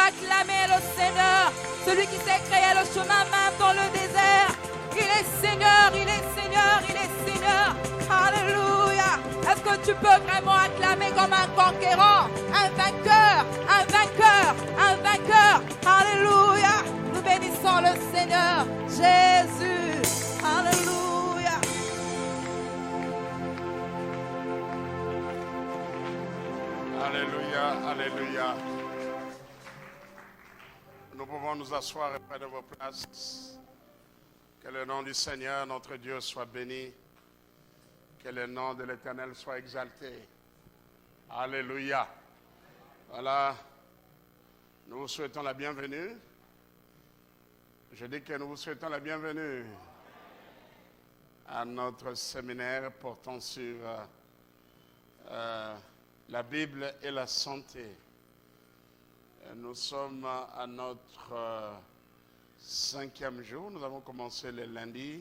acclamer le Seigneur, celui qui s'est créé le chemin même dans le désert. Il est Seigneur, il est Seigneur, il est Seigneur. Alléluia. Est-ce que tu peux vraiment acclamer comme un conquérant, un vainqueur, un vainqueur, un vainqueur? Alléluia. Nous bénissons le Seigneur Jésus. Alléluia. Alléluia, alléluia. Nous pouvons nous asseoir près de vos places. Que le nom du Seigneur, notre Dieu, soit béni. Que le nom de l'Éternel soit exalté. Alléluia. Voilà. Nous vous souhaitons la bienvenue. Je dis que nous vous souhaitons la bienvenue à notre séminaire portant sur la Bible et la santé. Nous sommes à notre 5e jour. Nous avons commencé le lundi.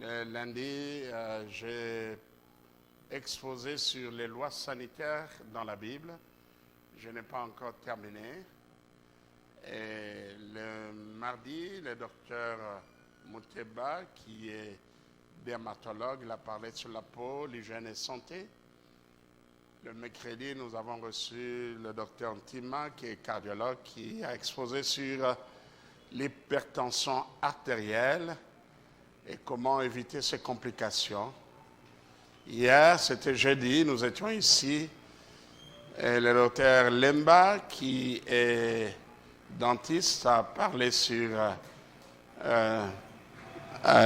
Le lundi, j'ai exposé sur les lois sanitaires dans la Bible. Je n'ai pas encore terminé. Et le mardi, le docteur Mouteba, qui est dermatologue, il a parlé sur la peau, l'hygiène et santé. Le mercredi, nous avons reçu le docteur Ntima, qui est cardiologue, qui a exposé sur l'hypertension artérielle et comment éviter ses complications. Hier, c'était jeudi, nous étions ici, et le docteur Lemba, qui est dentiste, a parlé sur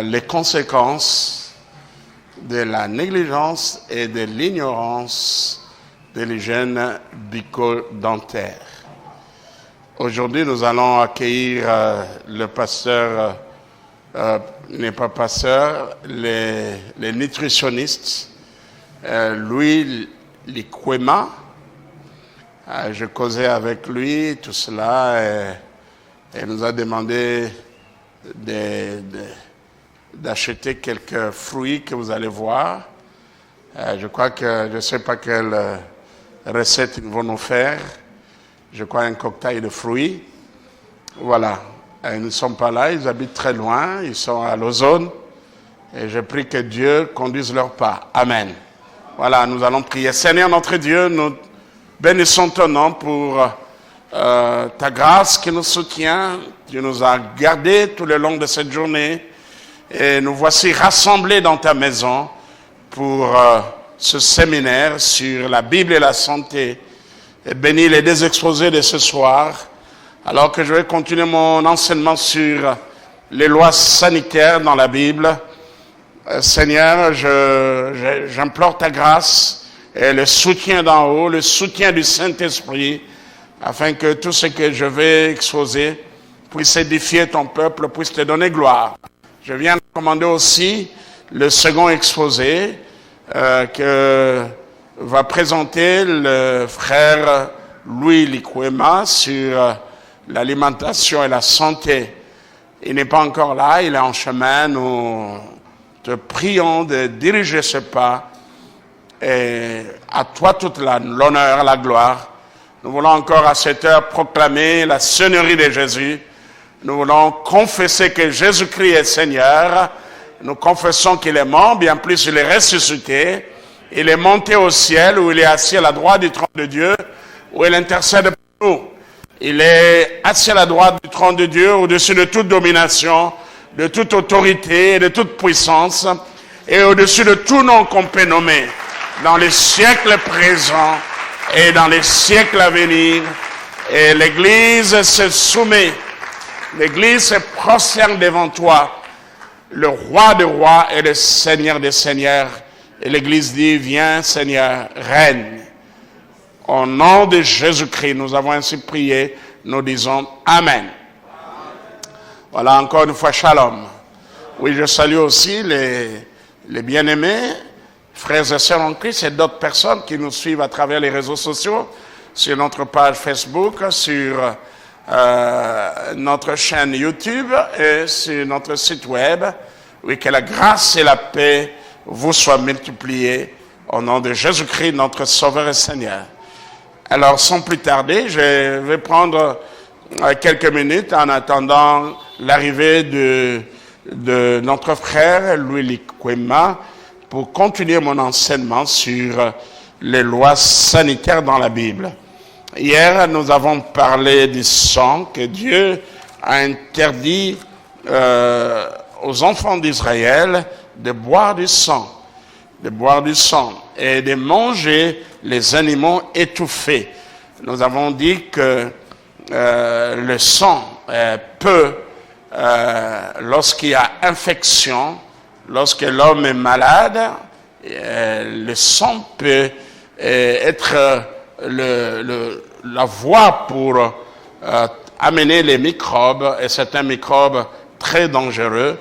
les conséquences de la négligence et de l'ignorance de l'hygiène bucco-dentaire. Aujourd'hui, nous allons accueillir le pasteur, n'est pas pasteur, les nutritionnistes, Louis Likwema. Je causais avec lui, tout cela, et nous a demandé d'acheter quelques fruits que vous allez voir. Je crois que, je ne sais pas quelle recette ils vont nous faire. Je crois un cocktail de fruits. Voilà. Ils ne sont pas là, ils habitent très loin, ils sont à Lausanne. Et je prie que Dieu conduise leur pas. Amen. Voilà, nous allons prier. Seigneur notre Dieu, nous bénissons ton nom pour ta grâce qui nous soutient. Tu nous as gardés tout le long de cette journée. Et nous voici rassemblés dans ta maison pour ce séminaire sur la Bible et la santé. Et bénis les deux exposés de ce soir, alors que je vais continuer mon enseignement sur les lois sanitaires dans la Bible. Seigneur, j'implore ta grâce et le soutien d'en haut, le soutien du Saint-Esprit, afin que tout ce que je vais exposer puisse édifier ton peuple, puisse te donner gloire. Je viens de commander aussi le second exposé que va présenter le frère Louis Likwema sur l'alimentation et la santé. Il n'est pas encore là, il est en chemin. Nous te prions de diriger ce pas. Et à toi toute l'honneur, la gloire. Nous voulons encore à cette heure proclamer la seigneurie de Jésus. Nous voulons confesser que Jésus-Christ est Seigneur. Nous confessons qu'il est mort, bien plus il est ressuscité. Il est monté au ciel où il est assis à la droite du trône de Dieu, où il intercède pour nous. Il est assis à la droite du trône de Dieu, au-dessus de toute domination, de toute autorité et de toute puissance, et au-dessus de tout nom qu'on peut nommer, dans les siècles présents et dans les siècles à venir. Et l'Église se soumet, l'Église se prosterne devant toi, le roi des rois et le Seigneur des seigneurs. Et l'Église dit, viens Seigneur, règne. Au nom de Jésus-Christ, nous avons ainsi prié, nous disons Amen. Voilà, encore une fois, shalom. Oui, je salue aussi les bien-aimés, frères et sœurs en Christ et d'autres personnes qui nous suivent à travers les réseaux sociaux, sur notre page Facebook, sur notre chaîne YouTube et sur notre site web. Oui, que la grâce et la paix vous soient multipliées au nom de Jésus-Christ, notre Sauveur et Seigneur. Alors, sans plus tarder, je vais prendre quelques minutes en attendant l'arrivée de notre frère Louis Likwema pour continuer mon enseignement sur les lois sanitaires dans la Bible. Hier, nous avons parlé du sang que Dieu a interdit aux enfants d'Israël de boire du sang et de manger les animaux étouffés. Nous avons dit que le sang peut, lorsqu'il y a infection, lorsque l'homme est malade, le sang peut être la voie pour amener les microbes, et c'est un microbe très dangereux.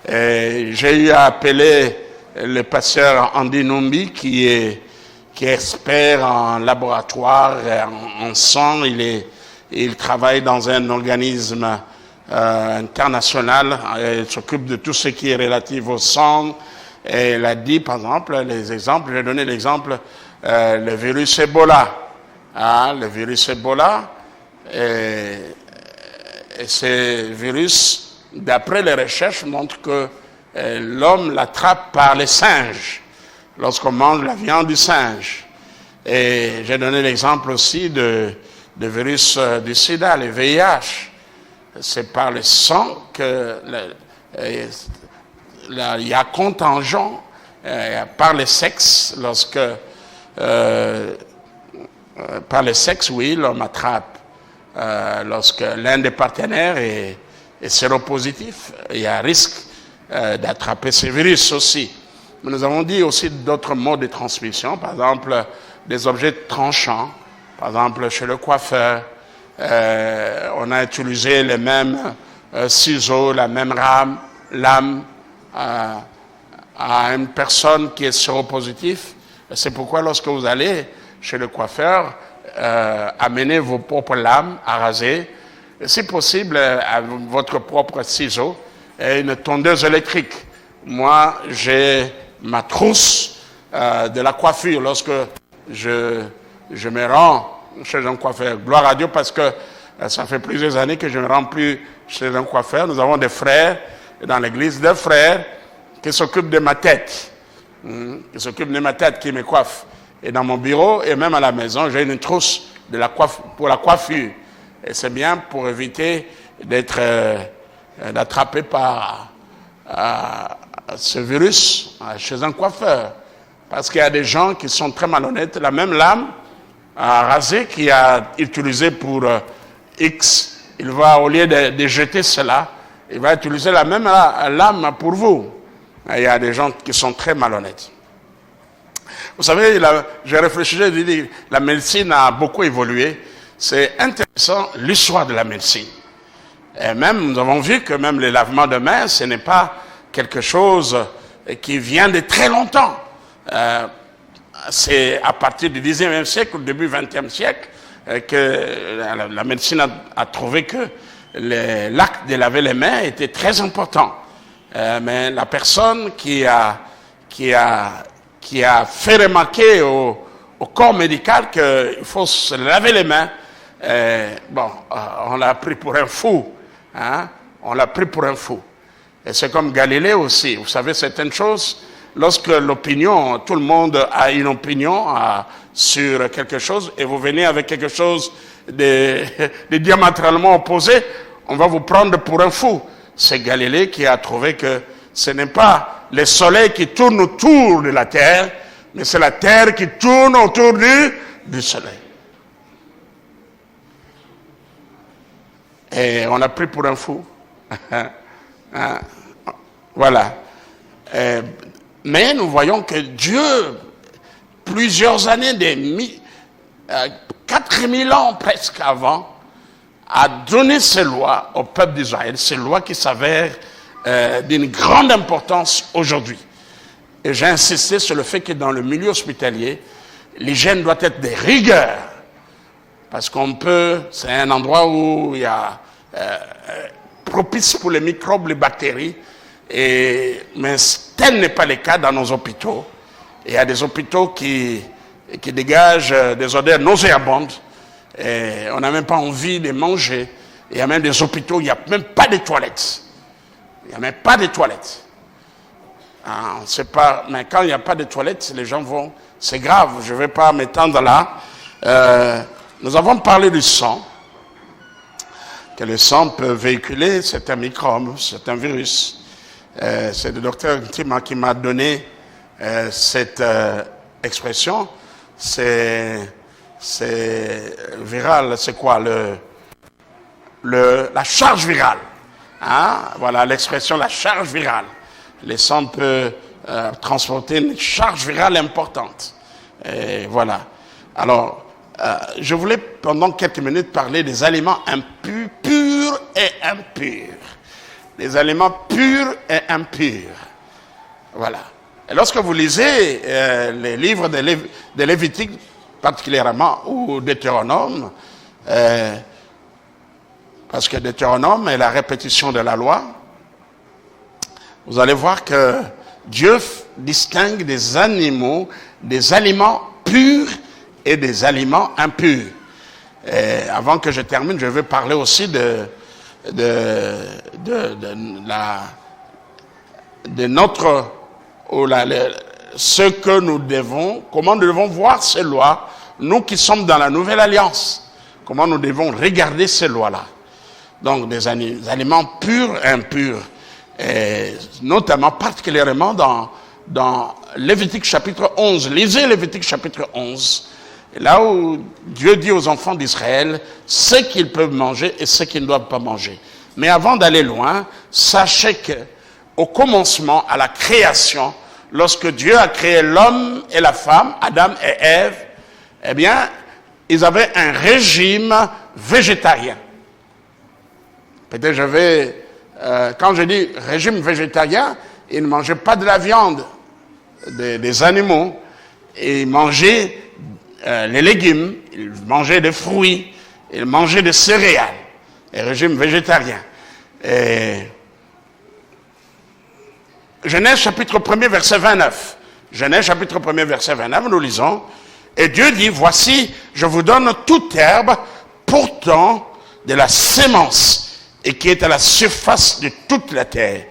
J'ai eu à appeler le pasteur Andy Numbi qui est expert en laboratoire, en sang. Il travaille dans un organisme international. Il s'occupe de tout ce qui est relatif au sang. Et il a dit, par exemple, j'ai donné l'exemple, le virus Ebola. Le virus Ebola, et ce virus, d'après les recherches, montre que l'homme l'attrape par les singes, lorsqu'on mange la viande du singe. Et j'ai donné l'exemple aussi de virus du sida, le VIH. C'est par le sang que il y a contingent par le sexe, par le sexe, oui, l'homme attrape. Lorsque l'un des partenaires est séropositif, il y a risque d'attraper ces virus aussi. Mais nous avons dit aussi d'autres modes de transmission, par exemple des objets tranchants, par exemple chez le coiffeur, on a utilisé les mêmes ciseaux, la même lame à une personne qui est séropositive. C'est pourquoi lorsque vous allez chez le coiffeur, amenez vos propres lames à raser, et si possible, votre propre ciseau et une tondeuse électrique. Moi, j'ai ma trousse de la coiffure lorsque je me rends chez un coiffeur. Gloire à Dieu, parce que ça fait plusieurs années que je ne me rends plus chez un coiffeur. Nous avons des frères dans l'église, des frères qui s'occupent de ma tête, qui me coiffent. Et dans mon bureau et même à la maison, j'ai une trousse pour la coiffure. Et c'est bien pour éviter d'attraper par ce virus chez un coiffeur. Parce qu'il y a des gens qui sont très malhonnêtes. La même lame à raser qu'il a utilisée pour X, il va, au lieu de jeter cela, il va utiliser la même lame pour vous. Et il y a des gens qui sont très malhonnêtes. Vous savez, j'ai réfléchi, j'ai dit, la médecine a beaucoup évolué. C'est intéressant, l'histoire de la médecine. Et même, nous avons vu que même les lavements de mains, ce n'est pas quelque chose qui vient de très longtemps. C'est à partir du 19e siècle, au début du 20e siècle, que la médecine a trouvé que l'acte de laver les mains était très important. Mais la personne qui a fait remarquer au corps médical qu'il faut se laver les mains, on l'a pris pour un fou. On l'a pris pour un fou. Et c'est comme Galilée aussi. Vous savez, certaines choses, lorsque tout le monde a une opinion sur quelque chose, et vous venez avec quelque chose de diamétralement opposé, on va vous prendre pour un fou. C'est Galilée qui a trouvé que ce n'est pas le soleil qui tourne autour de la terre, mais c'est la terre qui tourne autour du soleil. Et on l'a pris pour un fou. Voilà. Mais nous voyons que Dieu, plusieurs années, 4000 ans presque avant, a donné ces lois au peuple d'Israël, ces lois qui s'avèrent d'une grande importance aujourd'hui. Et j'ai insisté sur le fait que dans le milieu hospitalier, l'hygiène doit être de rigueur. Parce c'est un endroit où il y a propice pour les microbes, les bactéries, mais tel n'est pas le cas dans nos hôpitaux. Il y a des hôpitaux qui et qui dégagent des odeurs nauséabondes. Et on n'a même pas envie de manger. Il y a même des hôpitaux, il n'y a même pas de toilettes. Il n'y a même pas de toilettes. On ne sait pas, mais quand il n'y a pas de toilettes, les gens vont... C'est grave, je ne vais pas m'étendre là. Nous avons parlé du sang. Que le sang peut véhiculer certains microbes, certains virus. C'est le docteur Ntima qui m'a donné cette expression. C'est viral, c'est quoi la charge virale. Hein? Voilà l'expression, la charge virale. Le sang peut transporter une charge virale importante. Et voilà. Alors, je voulais pendant quelques minutes parler des aliments purs et impurs. Les aliments purs et impurs. Voilà. Et lorsque vous lisez les livres de Lévitique, particulièrement, ou Deutéronome, parce que Deutéronome est la répétition de la loi, vous allez voir que Dieu distingue des animaux, des aliments purs et des aliments impurs. Et avant que je termine, je vais parler aussi de notre, ce que nous devons, comment nous devons voir ces lois, nous qui sommes dans la nouvelle alliance, comment nous devons regarder ces lois-là. Donc des aliments purs et impurs, et notamment particulièrement dans Lévitique chapitre 11. Lisez Lévitique chapitre 11. Là où Dieu dit aux enfants d'Israël ce qu'ils peuvent manger et ce qu'ils ne doivent pas manger. Mais avant d'aller loin, sachez qu'au commencement, à la création, lorsque Dieu a créé l'homme et la femme, Adam et Ève, eh bien, ils avaient un régime végétarien. Peut-être quand je dis régime végétarien, ils ne mangeaient pas de la viande des animaux, ils mangeaient les légumes, ils mangeaient des fruits, ils mangeaient des céréales, un régime végétarien. Et Genèse chapitre 1er verset 29. Genèse chapitre 1er verset 29, nous lisons, et Dieu dit, voici, je vous donne toute herbe portant de la sémence et qui est à la surface de toute la terre.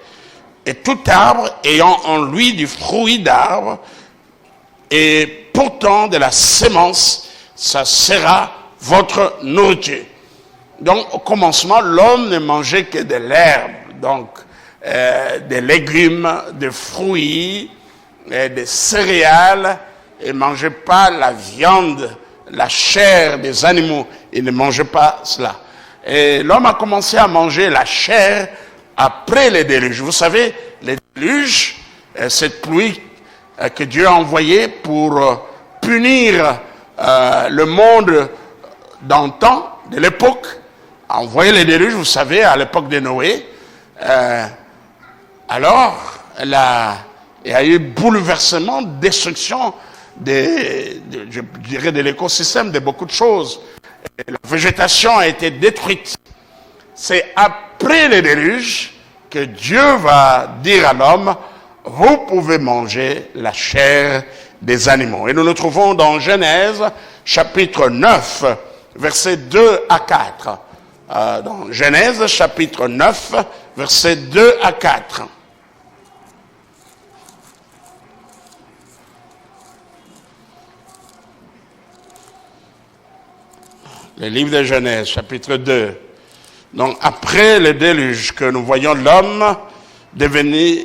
Et tout arbre ayant en lui du fruit d'arbre et portant de la sémence, ça sera votre nourriture. Donc, au commencement, l'homme ne mangeait que de l'herbe, donc des légumes, des fruits, des céréales. Il ne mangeait pas la viande, la chair des animaux. Il ne mangeait pas cela. Et l'homme a commencé à manger la chair après les déluges. Vous savez, les déluges, cette pluie que Dieu a envoyée pour punir le monde d'antan, de l'époque, a envoyé les déluges, vous savez, à l'époque de Noé. Alors, il y a eu bouleversement, destruction je dirais de l'écosystème, de beaucoup de choses. Et la végétation a été détruite. C'est après les déluges que Dieu va dire à l'homme, vous pouvez manger la chair des animaux. Et nous nous trouvons dans Genèse, chapitre 9, versets 2 à 4. Dans Genèse, chapitre 9, versets 2 à 4. Le livre de Genèse, chapitre 2. Donc, après le déluge, que nous voyons l'homme devenir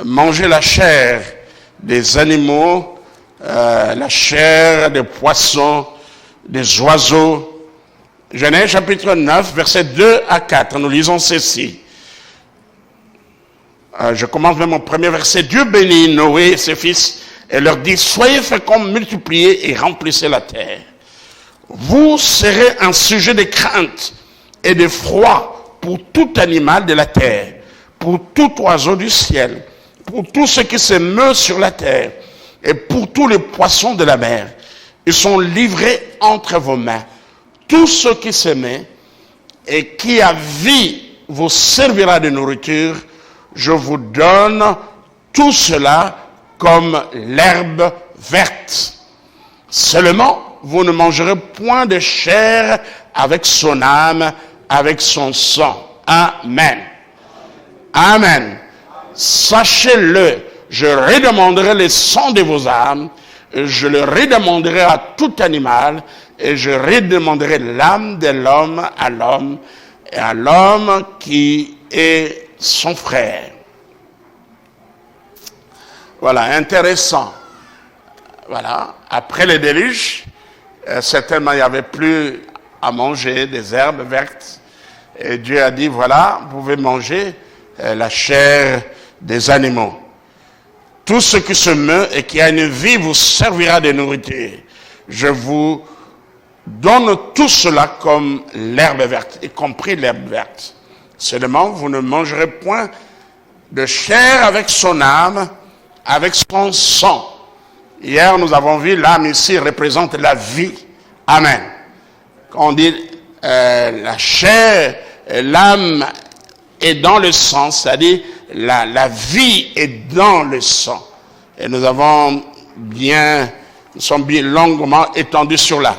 manger la chair des animaux, la chair des poissons, des oiseaux. Genèse, chapitre 9, versets 2 à 4. Nous lisons ceci. Je commence même au premier verset. Dieu bénit Noé et ses fils et leur dit, soyez féconds, multipliez et remplissez la terre. Vous serez un sujet de crainte et de froid pour tout animal de la terre, pour tout oiseau du ciel, pour tout ce qui se meut sur la terre et pour tous les poissons de la mer. Ils sont livrés entre vos mains. Tout ce qui se met et qui a vie vous servira de nourriture. Je vous donne tout cela comme l'herbe verte. Seulement, vous ne mangerez point de chair avec son âme, avec son sang. Amen. Amen. Sachez-le, je redemanderai le sang de vos âmes, je le redemanderai à tout animal, et je redemanderai l'âme de l'homme à l'homme, et à l'homme qui est son frère. Voilà, intéressant. Voilà, après le déluge, certainement il n'y avait plus à manger des herbes vertes. Et Dieu a dit, voilà, vous pouvez manger la chair des animaux. Tout ce qui se meut et qui a une vie vous servira de nourriture. Je vous donne tout cela comme l'herbe verte, y compris l'herbe verte. Seulement, vous ne mangerez point de chair avec son âme, avec son sang. Hier, nous avons vu, l'âme ici représente la vie. Amen. Quand on dit la chair, l'âme est dans le sang, c'est-à-dire la vie est dans le sang. Et nous sommes bien longuement étendus sur là.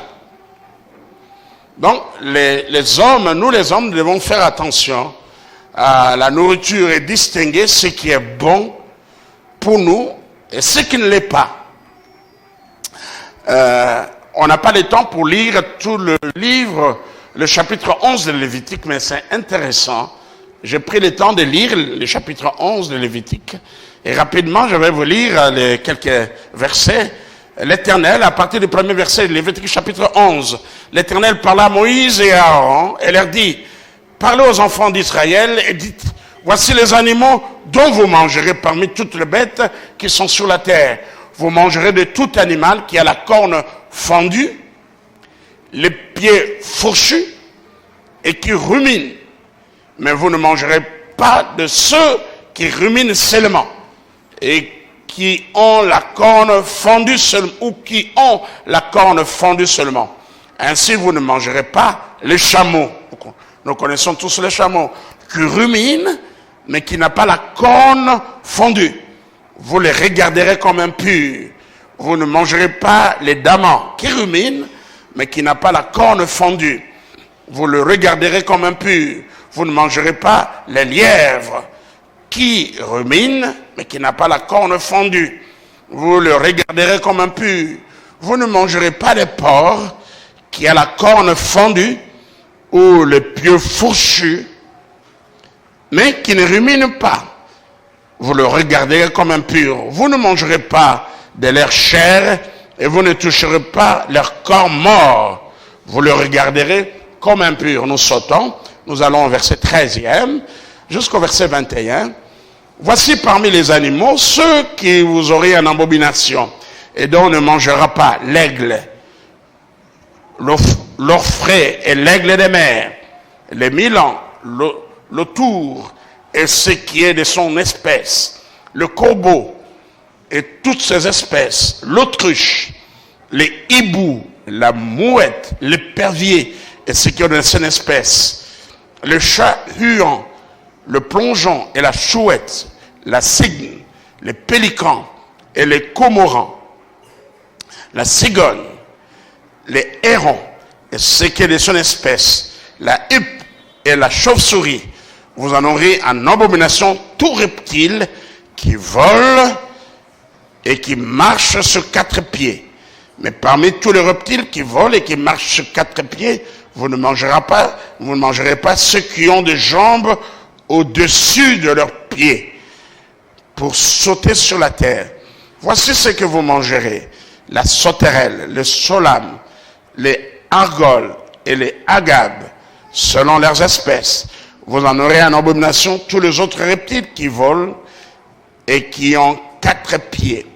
Donc, les hommes, nous les hommes, devons faire attention à la nourriture et distinguer ce qui est bon pour nous et ce qui ne l'est pas. On n'a pas le temps pour lire tout le livre, le chapitre 11 de Lévitique, mais c'est intéressant. J'ai pris le temps de lire le chapitre 11 de Lévitique. Et rapidement, je vais vous lire quelques versets. L'Éternel, à partir du premier verset de Lévitique chapitre 11, l'Éternel parla à Moïse et à Aaron et leur dit, parlez aux enfants d'Israël et dites, voici les animaux dont vous mangerez parmi toutes les bêtes qui sont sur la terre. Vous mangerez de tout animal qui a la corne fendue, les pieds fourchus et qui rumine. Mais vous ne mangerez pas de ceux qui ruminent seulement et qui ont la corne fendue seulement, ou qui ont la corne fendue seulement. Ainsi, vous ne mangerez pas les chameaux. Nous connaissons tous les chameaux qui ruminent, mais qui n'ont pas la corne fendue. Vous les regarderez comme impurs. Vous ne mangerez pas les damans qui ruminent, mais qui n'ont pas la corne fendue. Vous le regarderez comme impur. Vous ne mangerez pas les lièvres qui ruminent, mais qui n'a pas la corne fendue. Vous le regarderez comme impur. Vous ne mangerez pas les porcs qui a la corne fendue ou les pieds fourchus, mais qui ne ruminent pas. Vous le regarderez comme impur. Vous ne mangerez pas de leur chair et vous ne toucherez pas leur corps mort. Vous le regarderez comme impur. Nous sautons. Nous allons au verset 13e jusqu'au verset 21. Voici parmi les animaux ceux qui vous aurez en abomination et dont on ne mangera pas l'aigle, l'orfraie et l'aigle des mers, les milans, le tour et ce qui est de son espèce, le corbeau et toutes ses espèces, l'autruche, les hiboux, la mouette, l'épervier et ce qui est de son espèce, le chat huant, le plongeon et la chouette, la cygne, les pélicans et les cormorans, la cigogne, les hérons et ce qui est de son espèce, la huppe et la chauve-souris. Vous en aurez en abomination tout reptile qui vole et qui marche sur 4 pieds. Mais parmi tous les reptiles qui volent et qui marchent sur 4 pieds, vous ne mangerez pas ceux qui ont des jambes au-dessus de leurs pieds pour sauter sur la terre. Voici ce que vous mangerez: la sauterelle, le solame, les argoles et les agabes, selon leurs espèces. Vous en aurez en abomination tous les autres reptiles qui volent et qui ont 4 pieds.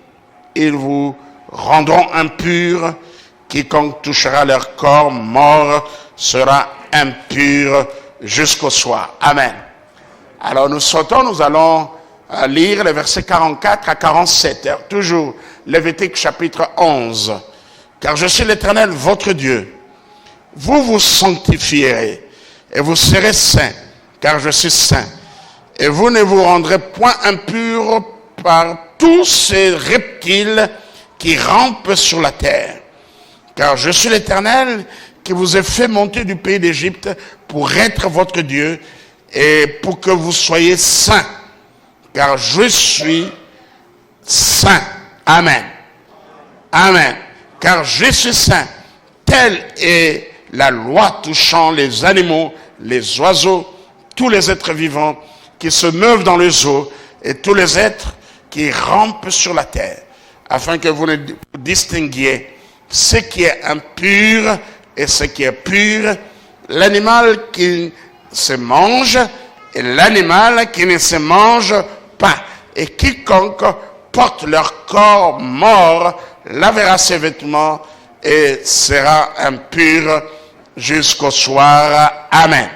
Ils vous rendront impurs. Quiconque touchera leur corps mort sera impur jusqu'au soir. Amen. Alors nous sautons, nous allons lire les versets 44 à 47. Toujours Lévitique chapitre 11. Car je suis l'Éternel, votre Dieu. Vous vous sanctifierez et vous serez saints, car je suis saint. Et vous ne vous rendrez point impurs par tous ces reptiles qui rampent sur la terre. Car je suis l'Éternel qui vous ai fait monter du pays d'Égypte pour être votre Dieu et pour que vous soyez saints. Car je suis saint. Amen. Amen. Car je suis saint. Telle est la loi touchant les animaux, les oiseaux, tous les êtres vivants qui se meuvent dans les eaux et tous les êtres qui rampent sur la terre, afin que vous distinguiez ce qui est impur et ce qui est pur, l'animal qui se mange et l'animal qui ne se mange pas. Et quiconque porte leur corps mort lavera ses vêtements et sera impur jusqu'au soir. Amen.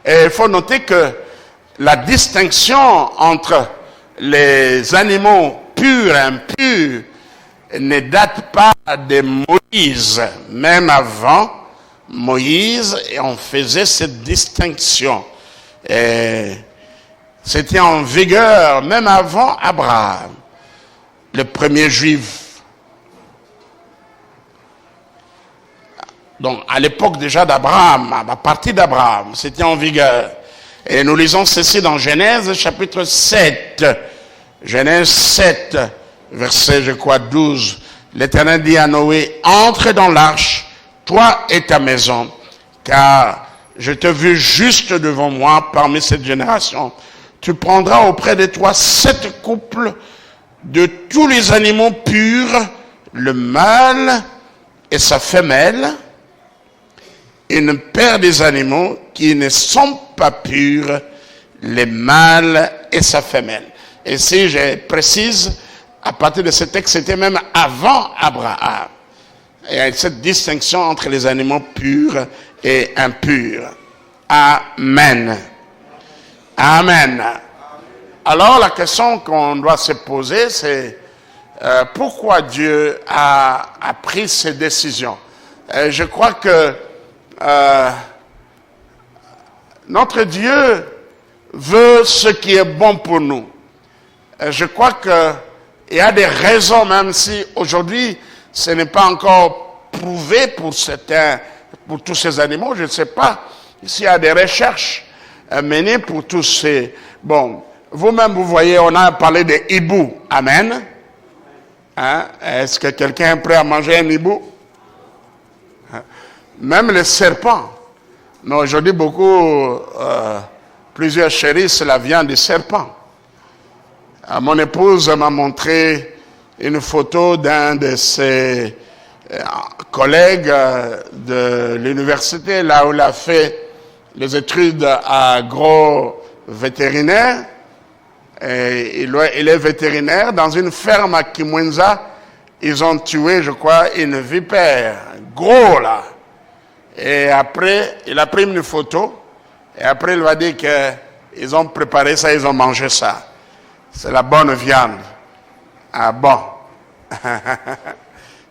Et il faut noter que la distinction entre les animaux purs et impurs ne date pas de Moïse. Même avant Moïse, on faisait cette distinction. Et c'était en vigueur même avant Abraham, le premier juif. Donc à l'époque déjà d'Abraham, à partir d'Abraham, c'était en vigueur. Et nous lisons ceci dans Genèse chapitre 7. Genèse 7, verset, 12. L'Éternel dit à Noé, entre dans l'arche, toi et ta maison, car je te vis juste devant moi parmi cette génération. Tu prendras auprès de toi 7 couples de tous les animaux purs, le mâle et sa femelle, une paire des animaux qui ne sont pas purs, les mâles et sa femelle. Et si je précise, à partir de ce texte, c'était même avant Abraham. Il y a cette distinction entre les animaux purs et impurs. Amen. Amen. Alors la question qu'on doit se poser, c'est pourquoi Dieu a pris ces décisions. Je crois que notre Dieu veut ce qui est bon pour nous. Je crois qu'il y a des raisons, même si aujourd'hui ce n'est pas encore prouvé pour certains, pour tous ces animaux, je ne sais pas s'il y a des recherches menées pour tous ces... Bon, vous-même vous voyez, on a parlé des hiboux. Amen. Hein? Est-ce que quelqu'un est prêt à manger un hibou? Même les serpents. Mais aujourd'hui, plusieurs chérissent la viande du serpent. Mon épouse m'a montré une photo d'un de ses collègues de l'université, là où il a fait les études agro-vétérinaires. Et il est vétérinaire. Dans une ferme à Kimwenza, ils ont tué, je crois, une vipère. Gros, là. Et après, il a pris une photo. Et après, il va dire qu'ils ont préparé ça, ils ont mangé ça. C'est la bonne viande. Ah bon.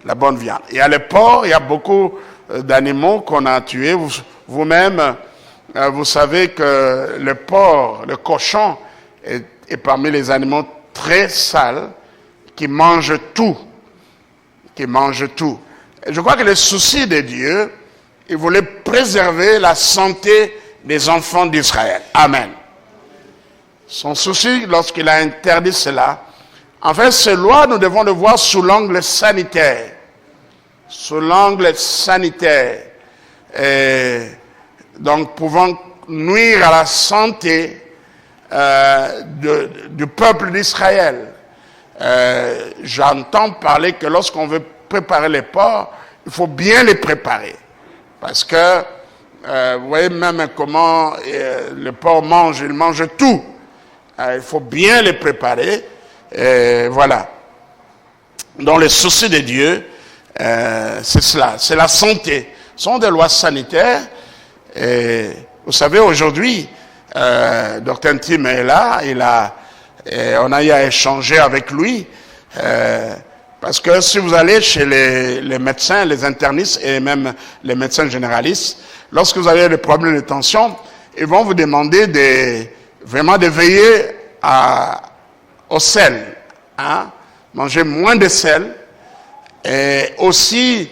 La bonne viande. Il y a les porcs, il y a beaucoup d'animaux qu'on a tués. Vous-même, vous savez que le porc, le cochon, est parmi les animaux très sales qui mangent tout. Qui mangent tout. Et je crois que le souci de Dieu, il voulait préserver la santé des enfants d'Israël. Amen. Son souci, lorsqu'il a interdit cela, en fait, ces lois, nous devons le voir sous l'angle sanitaire. Sous l'angle sanitaire. Et donc, pouvant nuire à la santé du peuple d'Israël. J'entends parler que lorsqu'on veut préparer les porcs, il faut bien les préparer. Parce que, vous voyez même comment le porc mange, il mange tout. Il faut bien les préparer. Voilà. Donc, le souci de Dieu, c'est cela, c'est la santé. Ce sont des lois sanitaires. Et vous savez, aujourd'hui, Dr. Tim est là, on a eu à échanger avec lui, parce que si vous allez chez les médecins, les internistes et même les médecins généralistes, lorsque vous avez des problèmes de tension, ils vont vous demander vraiment de veiller au sel. Hein? manger moins de sel, et aussi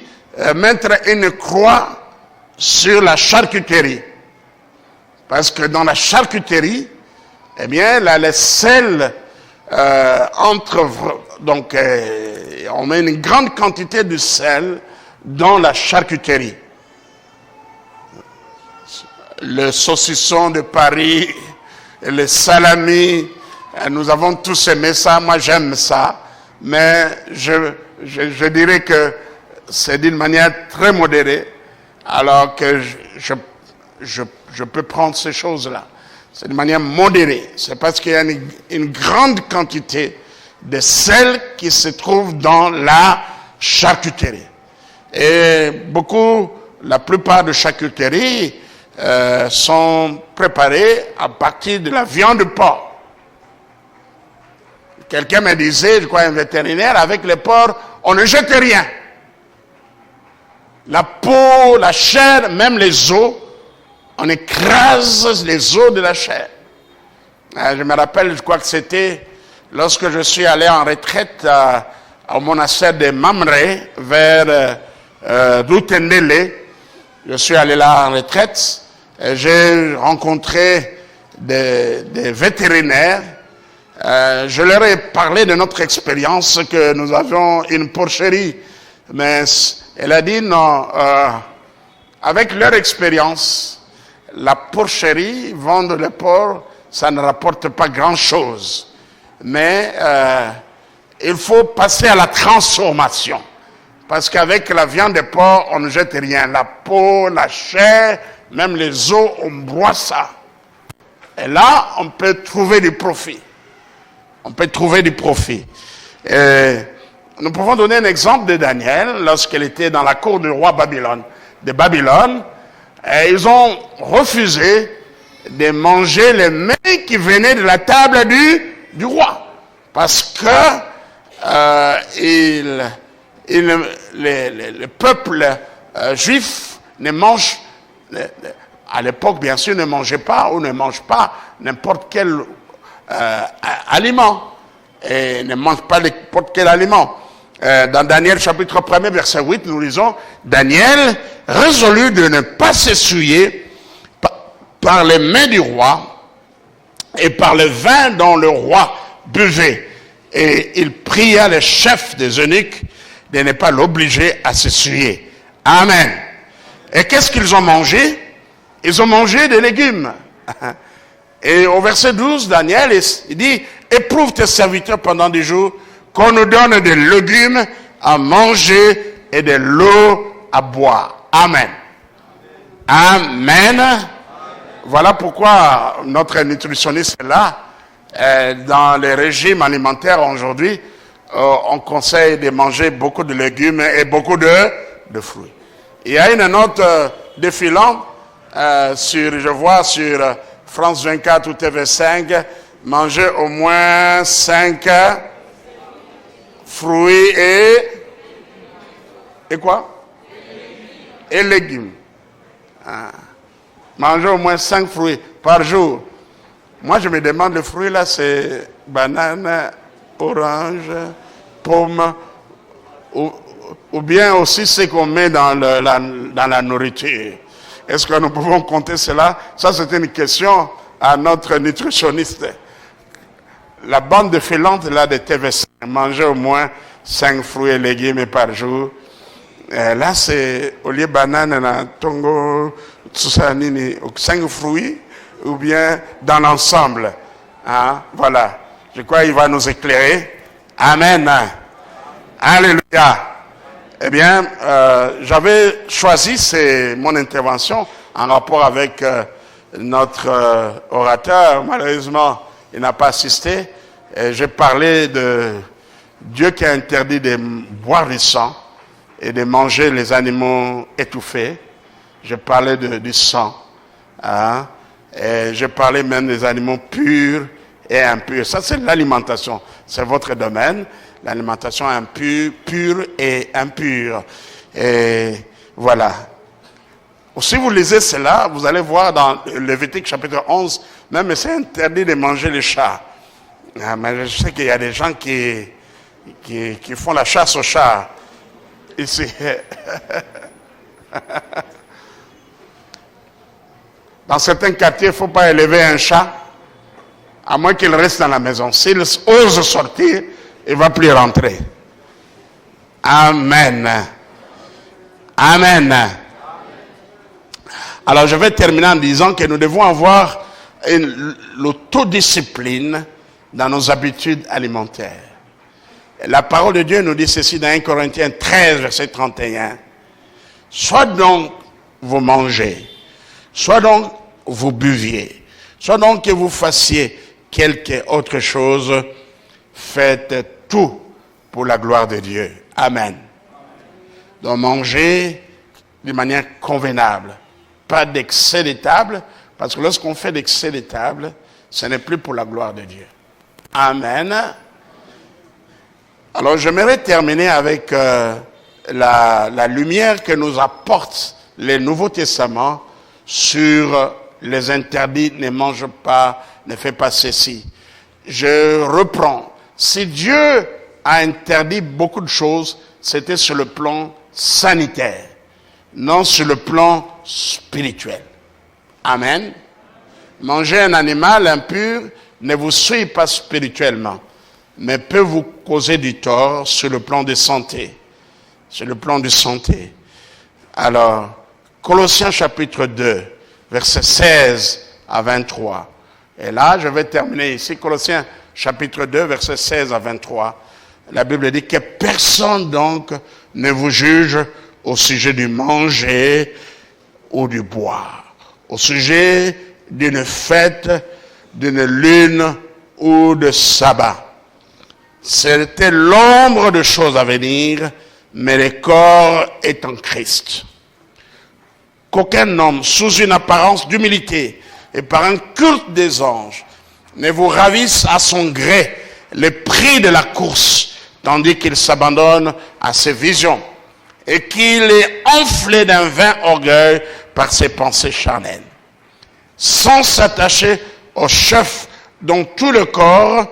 mettre une croix sur la charcuterie. Parce que dans la charcuterie, eh bien, là, le sel entre... Donc, on met une grande quantité de sel dans la charcuterie. Le saucisson de Paris, le salami, nous avons tous aimé ça. Moi, j'aime ça. Mais je dirais que c'est d'une manière très modérée. Alors que je peux prendre ces choses-là. C'est de manière modérée. C'est parce qu'il y a une grande quantité de sel qui se trouve dans la charcuterie. Et la plupart de charcuteries sont préparées à partir de la viande de porc. Quelqu'un me disait, je crois un vétérinaire, avec les porcs, on ne jette rien. La peau, la chair, même les os, on écrase les os de la chair. Je me rappelle, je crois que c'était lorsque je suis allé en retraite au monastère de Mamre, vers Rutendele. Je suis allé là en retraite. J'ai rencontré des vétérinaires. Je leur ai parlé de notre expérience, que nous avions une porcherie. Mais elle a dit non, avec leur expérience, la porcherie, vendre le porc, ça ne rapporte pas grand-chose. Mais il faut passer à la transformation. Parce qu'avec la viande de porc, on ne jette rien. La peau, la chair, même les os, on broie ça. Et là, on peut trouver du profit. On peut trouver du profit. Nous pouvons donner un exemple de Daniel, lorsqu'il était dans la cour du roi de Babylone. Et ils ont refusé de manger les mets qui venaient de la table du roi. Parce que le peuple juif ne mange, à l'époque bien sûr, ne mangeait pas ou ne mange pas n'importe quel aliment. Et ne mange pas n'importe quel aliment. Dans Daniel chapitre 1er verset 8, nous lisons, Daniel résolut de ne pas s'essuyer par les mains du roi et par le vin dont le roi buvait. Et il pria les chefs des eunuques de ne pas l'obliger à s'essuyer. Amen. Et qu'est-ce qu'ils ont mangé? Ils ont mangé des légumes. Et au verset 12, Daniel, il dit, éprouve tes serviteurs pendant des jours, qu'on nous donne des légumes à manger et de l'eau à boire. Amen. Amen. Amen. Voilà pourquoi notre nutritionniste est là. Dans les régimes alimentaires aujourd'hui, on conseille de manger beaucoup de légumes et beaucoup de fruits. Il y a une note défilant je vois sur France 24 ou TV5, manger au moins 5 fruits et quoi? Et légumes. Manger au moins 5 fruits par jour. Moi, je me demande, les fruits là, c'est banane, orange, pomme, ou bien aussi ce qu'on met dans la nourriture. Est-ce que nous pouvons compter cela? Ça, c'est une question à notre nutritionniste. La bande de filante là de TV5, manger au moins 5 fruits et légumes par jour. Là, c'est au lieu de banane, tongo, tout ça, 5 fruits, ou bien dans l'ensemble. Hein? Voilà. Je crois qu'il va nous éclairer. Amen. Alléluia. Eh bien, j'avais choisi mon intervention en rapport avec notre orateur. Malheureusement, il n'a pas assisté. J'ai parlé de Dieu qui a interdit de boire du sang et de manger les animaux étouffés. Je parlais du sang. Hein? Et je parlais même des animaux purs et impurs. Ça, c'est l'alimentation. C'est votre domaine. L'alimentation pure et impure. Et voilà. Si vous lisez cela, vous allez voir dans Lévitique chapitre 11, même c'est interdit de manger les chats. Mais je sais qu'il y a des gens qui qui font la chasse aux chats ici. Dans certains quartiers, il ne faut pas élever un chat, à moins qu'il reste dans la maison. S'il ose sortir, il ne va plus rentrer. Amen. Amen. Alors je vais terminer en disant que nous devons avoir l'autodiscipline dans nos habitudes alimentaires. La parole de Dieu nous dit ceci dans 1 Corinthiens 13, verset 31. Soit donc vous mangez, soit donc vous buviez, soit donc que vous fassiez quelque autre chose, faites tout pour la gloire de Dieu. Amen. Donc manger de manière convenable, pas d'excès de table, parce que lorsqu'on fait d'excès de table, ce n'est plus pour la gloire de Dieu. Amen. Alors j'aimerais terminer avec la lumière que nous apporte le Nouveau Testament sur les interdits, ne mange pas, ne fais pas ceci. Je reprends. Si Dieu a interdit beaucoup de choses, c'était sur le plan sanitaire, non sur le plan spirituel. Amen. Manger un animal impur ne vous suit pas spirituellement, mais peut vous causer du tort sur le plan de santé. Sur le plan de santé. Alors, Colossiens chapitre 2, versets 16 à 23. Et là, je vais terminer ici. Colossiens chapitre 2, versets 16 à 23. La Bible dit que personne donc ne vous juge au sujet du manger ou du boire, au sujet d'une fête, d'une lune ou de sabbat. C'était l'ombre de choses à venir, mais le corps est en Christ. Qu'aucun homme, sous une apparence d'humilité et par un culte des anges, ne vous ravisse à son gré le prix de la course, tandis qu'il s'abandonne à ses visions et qu'il est enflé d'un vain orgueil par ses pensées charnelles, sans s'attacher au chef dont tout le corps,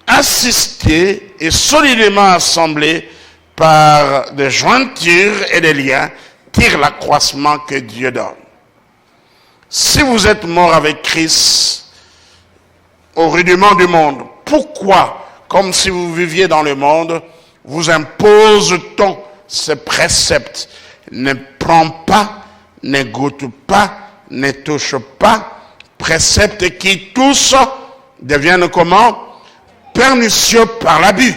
assisté et solidement assemblé par des jointures et des liens, tire l'accroissement que Dieu donne. Si vous êtes mort avec Christ au rudiment du monde, pourquoi, comme si vous viviez dans le monde, vous impose-t-on ces préceptes? Ne prends pas, ne goûte pas, ne touche pas, préceptes qui tous deviennent comment? Pernicieux par l'abus,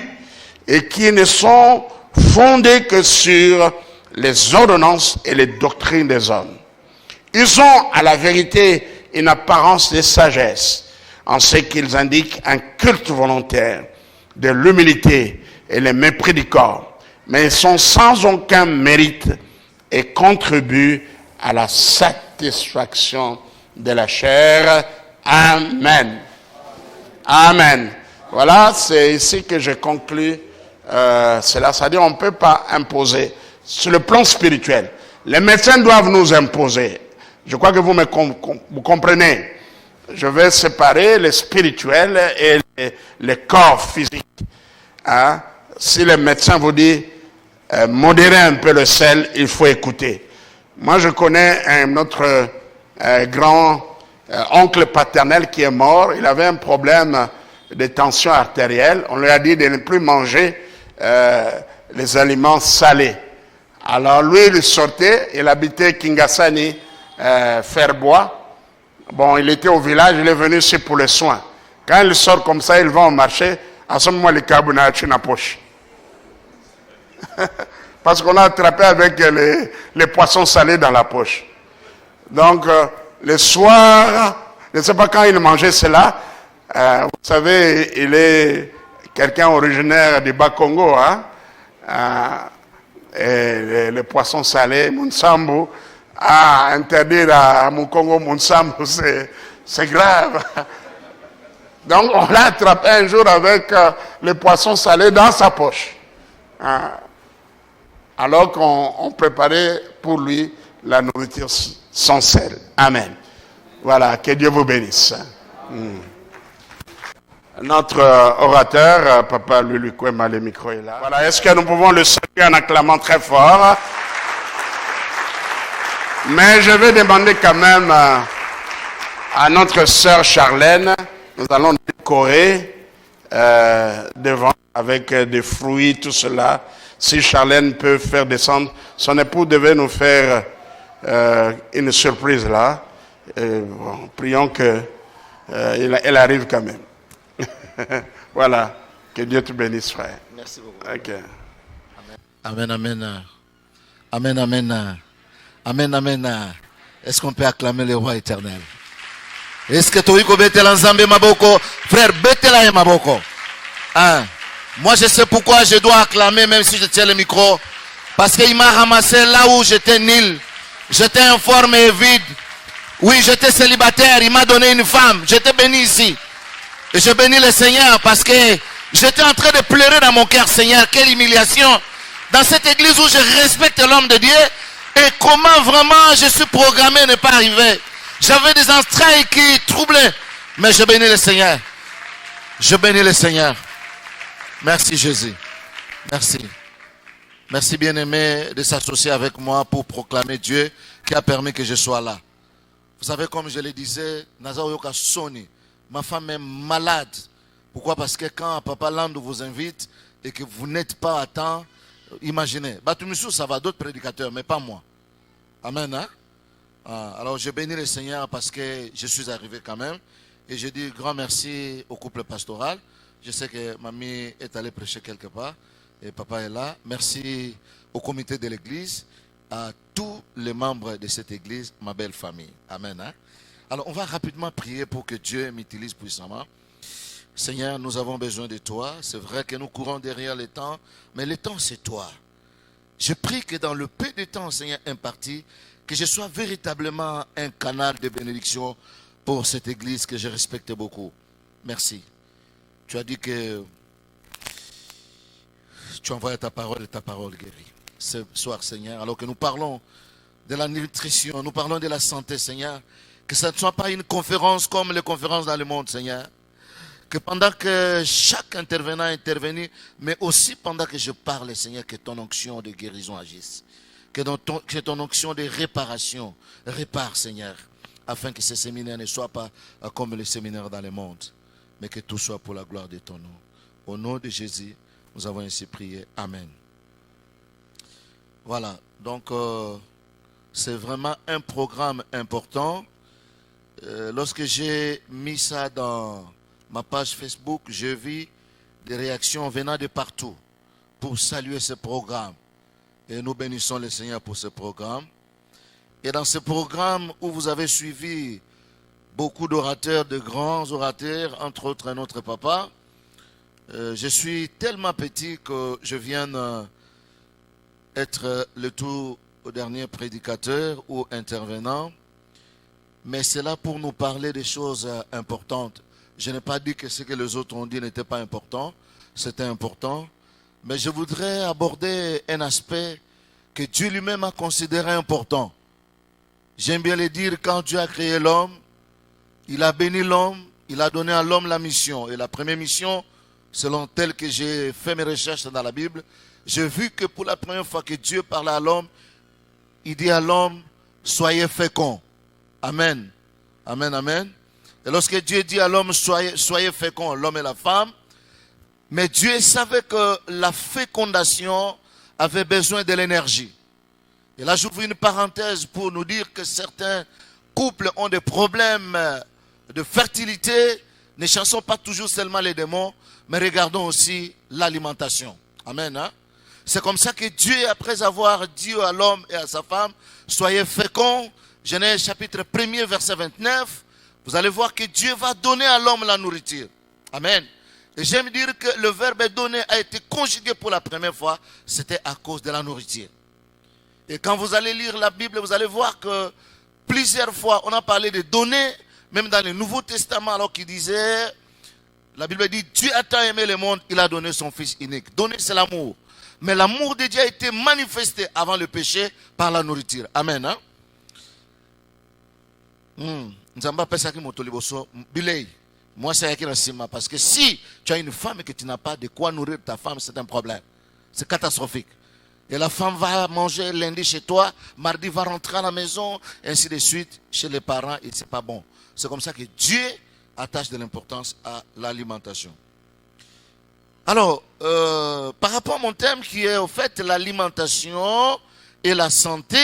et qui ne sont fondés que sur les ordonnances et les doctrines des hommes. Ils ont à la vérité une apparence de sagesse, en ce qu'ils indiquent un culte volontaire, de l'humilité et le mépris du corps, mais ils sont sans aucun mérite et contribuent à la satisfaction de la chair. Amen. Amen. Voilà, c'est ici que je conclus cela. C'est-à-dire on ne peut pas imposer. Sur le plan spirituel, les médecins doivent nous imposer. Je crois que vous comprenez. Je vais séparer le spirituel et le corps physique. Hein? Si le médecin vous dit modérer un peu le sel, il faut écouter. Moi, je connais notre grand oncle paternel qui est mort. Il avait un problème de tension artérielle. On lui a dit de ne plus manger les aliments salés. Alors lui, il sortait, il habitait Kingasani, Ferbois. Bon, il était au village, il est venu ici pour les soins. Quand il sort comme ça, il va au marché, à ce moment, le carbonate dans la poche. Parce qu'on a attrapé avec les poissons salés dans la poche. Donc, le soir, je ne sais pas quand il mangeait cela. Vous savez, il est quelqu'un originaire du Bas-Congo, hein? Et les poissons salés, Monsambu, interdire à Mukongo Monsambu, c'est grave. Donc on l'a attrapé un jour avec les poissons salés dans sa poche. Alors qu'on préparait pour lui la nourriture sans sel. Amen. Voilà, que Dieu vous bénisse. Notre orateur, Papa Lulu Kwema, le micro est là. Voilà, est-ce que nous pouvons le saluer en acclamant très fort? Mais je vais demander quand même à notre sœur Charlène, nous allons décorer devant avec des fruits, tout cela. Si Charlène peut faire descendre, son époux devait nous faire une surprise là. Bon, prions qu'elle arrive quand même. Voilà, que Dieu te bénisse, frère. Merci beaucoup. Okay. Amen, amen. Amen, amen. Amen, amen. Est-ce qu'on peut acclamer le roi éternel? Est-ce que tu peux betela nzambe maboko? Frère, betela ya maboko. Hein? Moi, je sais pourquoi je dois acclamer, même si je tiens le micro. Parce qu'il m'a ramassé là où j'étais nul. J'étais informe et vide. Oui, j'étais célibataire. Il m'a donné une femme. J'étais béni ici. Et je bénis le Seigneur parce que j'étais en train de pleurer dans mon cœur. Seigneur, quelle humiliation. Dans cette église où je respecte l'homme de Dieu. Et comment vraiment je suis programmé à ne pas arriver. J'avais des entrailles qui troublaient. Mais je bénis le Seigneur. Je bénis le Seigneur. Merci Jésus. Merci. Merci bien-aimé de s'associer avec moi pour proclamer Dieu qui a permis que je sois là. Vous savez, comme je le disais, Nazao Yoka Soni, ma femme est malade. Pourquoi? Parce que quand Papa Land vous invite et que vous n'êtes pas à temps, imaginez. Batumissou, ça va, d'autres prédicateurs, mais pas moi. Amen. Hein? Alors je bénis le Seigneur parce que je suis arrivé quand même. Et je dis grand merci au couple pastoral. Je sais que mamie est allée prêcher quelque part. Et papa est là. Merci au comité de l'église. À tous les membres de cette église, ma belle famille. Amen. Hein? Alors on va rapidement prier pour que Dieu m'utilise puissamment. Seigneur, nous avons besoin de toi. C'est vrai que nous courons derrière le temps. Mais le temps c'est toi. Je prie que dans le peu de temps, Seigneur, imparti, que je sois véritablement un canal de bénédiction pour cette église que je respecte beaucoup. Merci. Tu as dit que tu envoies ta parole et ta parole guérit. Ce soir, Seigneur, alors que nous parlons de la nutrition, nous parlons de la santé, Seigneur, que ça ne soit pas une conférence comme les conférences dans le monde, Seigneur. Que pendant que chaque intervenant intervenu, mais aussi pendant que je parle, Seigneur, que ton onction de guérison agisse. Que ton onction de réparation répare, Seigneur, afin que ce séminaire ne soit pas comme les séminaires dans le monde, mais que tout soit pour la gloire de ton nom. Au nom de Jésus, nous avons ainsi prié. Amen. Voilà, donc c'est vraiment un programme important. Lorsque j'ai mis ça dans ma page Facebook, je vis des réactions venant de partout pour saluer ce programme. Et nous bénissons le Seigneur pour ce programme. Et dans ce programme où vous avez suivi beaucoup d'orateurs, de grands orateurs, entre autres un autre papa, je suis tellement petit que je viens être le tout dernier prédicateur ou intervenant. Mais c'est là pour nous parler des choses importantes. Je n'ai pas dit que ce que les autres ont dit n'était pas important. C'était important. Mais je voudrais aborder un aspect que Dieu lui-même a considéré important. J'aime bien le dire, quand Dieu a créé l'homme, il a béni l'homme, il a donné à l'homme la mission. Et la première mission, selon telle que j'ai fait mes recherches dans la Bible, j'ai vu que pour la première fois que Dieu parlait à l'homme, il dit à l'homme, soyez fécond. Amen. Amen, amen. Et lorsque Dieu dit à l'homme, soyez fécond, l'homme et la femme, mais Dieu savait que la fécondation avait besoin de l'énergie. Et là, j'ouvre une parenthèse pour nous dire que certains couples ont des problèmes de fertilité. Ne chassons pas toujours seulement les démons, mais regardons aussi l'alimentation. Amen. Hein? C'est comme ça que Dieu, après avoir dit à l'homme et à sa femme, soyez féconds, Genèse chapitre 1er, verset 29, vous allez voir que Dieu va donner à l'homme la nourriture. Amen. Et j'aime dire que le verbe donner a été conjugué pour la première fois, c'était à cause de la nourriture. Et quand vous allez lire la Bible, vous allez voir que plusieurs fois, on a parlé de donner, même dans le Nouveau Testament, alors qu'il disait, la Bible dit, Dieu a tant aimé le monde, il a donné son Fils unique. Donner, c'est l'amour. Mais l'amour de Dieu a été manifesté avant le péché par la nourriture. Amen. Hein? Nzamba pesa ki motoliboso bilei Moi, c'est avec Sima. Parce que si tu as une femme et que tu n'as pas de quoi nourrir ta femme, c'est un problème. C'est catastrophique. Et la femme va manger lundi chez toi, mardi va rentrer à la maison, et ainsi de suite, chez les parents, et c'est pas bon. C'est comme ça que Dieu attache de l'importance à l'alimentation. Alors, par rapport à mon thème qui est au fait l'alimentation et la santé,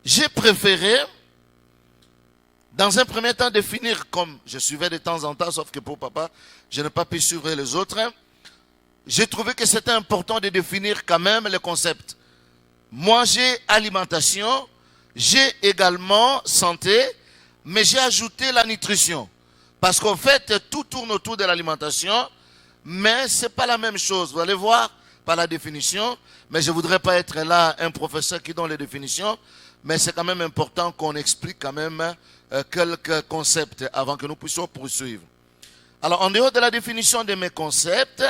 j'ai préféré, dans un premier temps, définir comme je suivais de temps en temps, sauf que pour papa, je n'ai pas pu suivre les autres. J'ai trouvé que c'était important de définir quand même le concept. Moi, j'ai alimentation, j'ai également santé, mais j'ai ajouté la nutrition. Parce qu'en fait, tout tourne autour de l'alimentation, mais ce n'est pas la même chose. Vous allez voir par la définition, mais je ne voudrais pas être là un professeur qui donne les définitions, mais c'est quand même important qu'on explique quand même quelques concepts avant que nous puissions poursuivre. Alors, en dehors de la définition de mes concepts,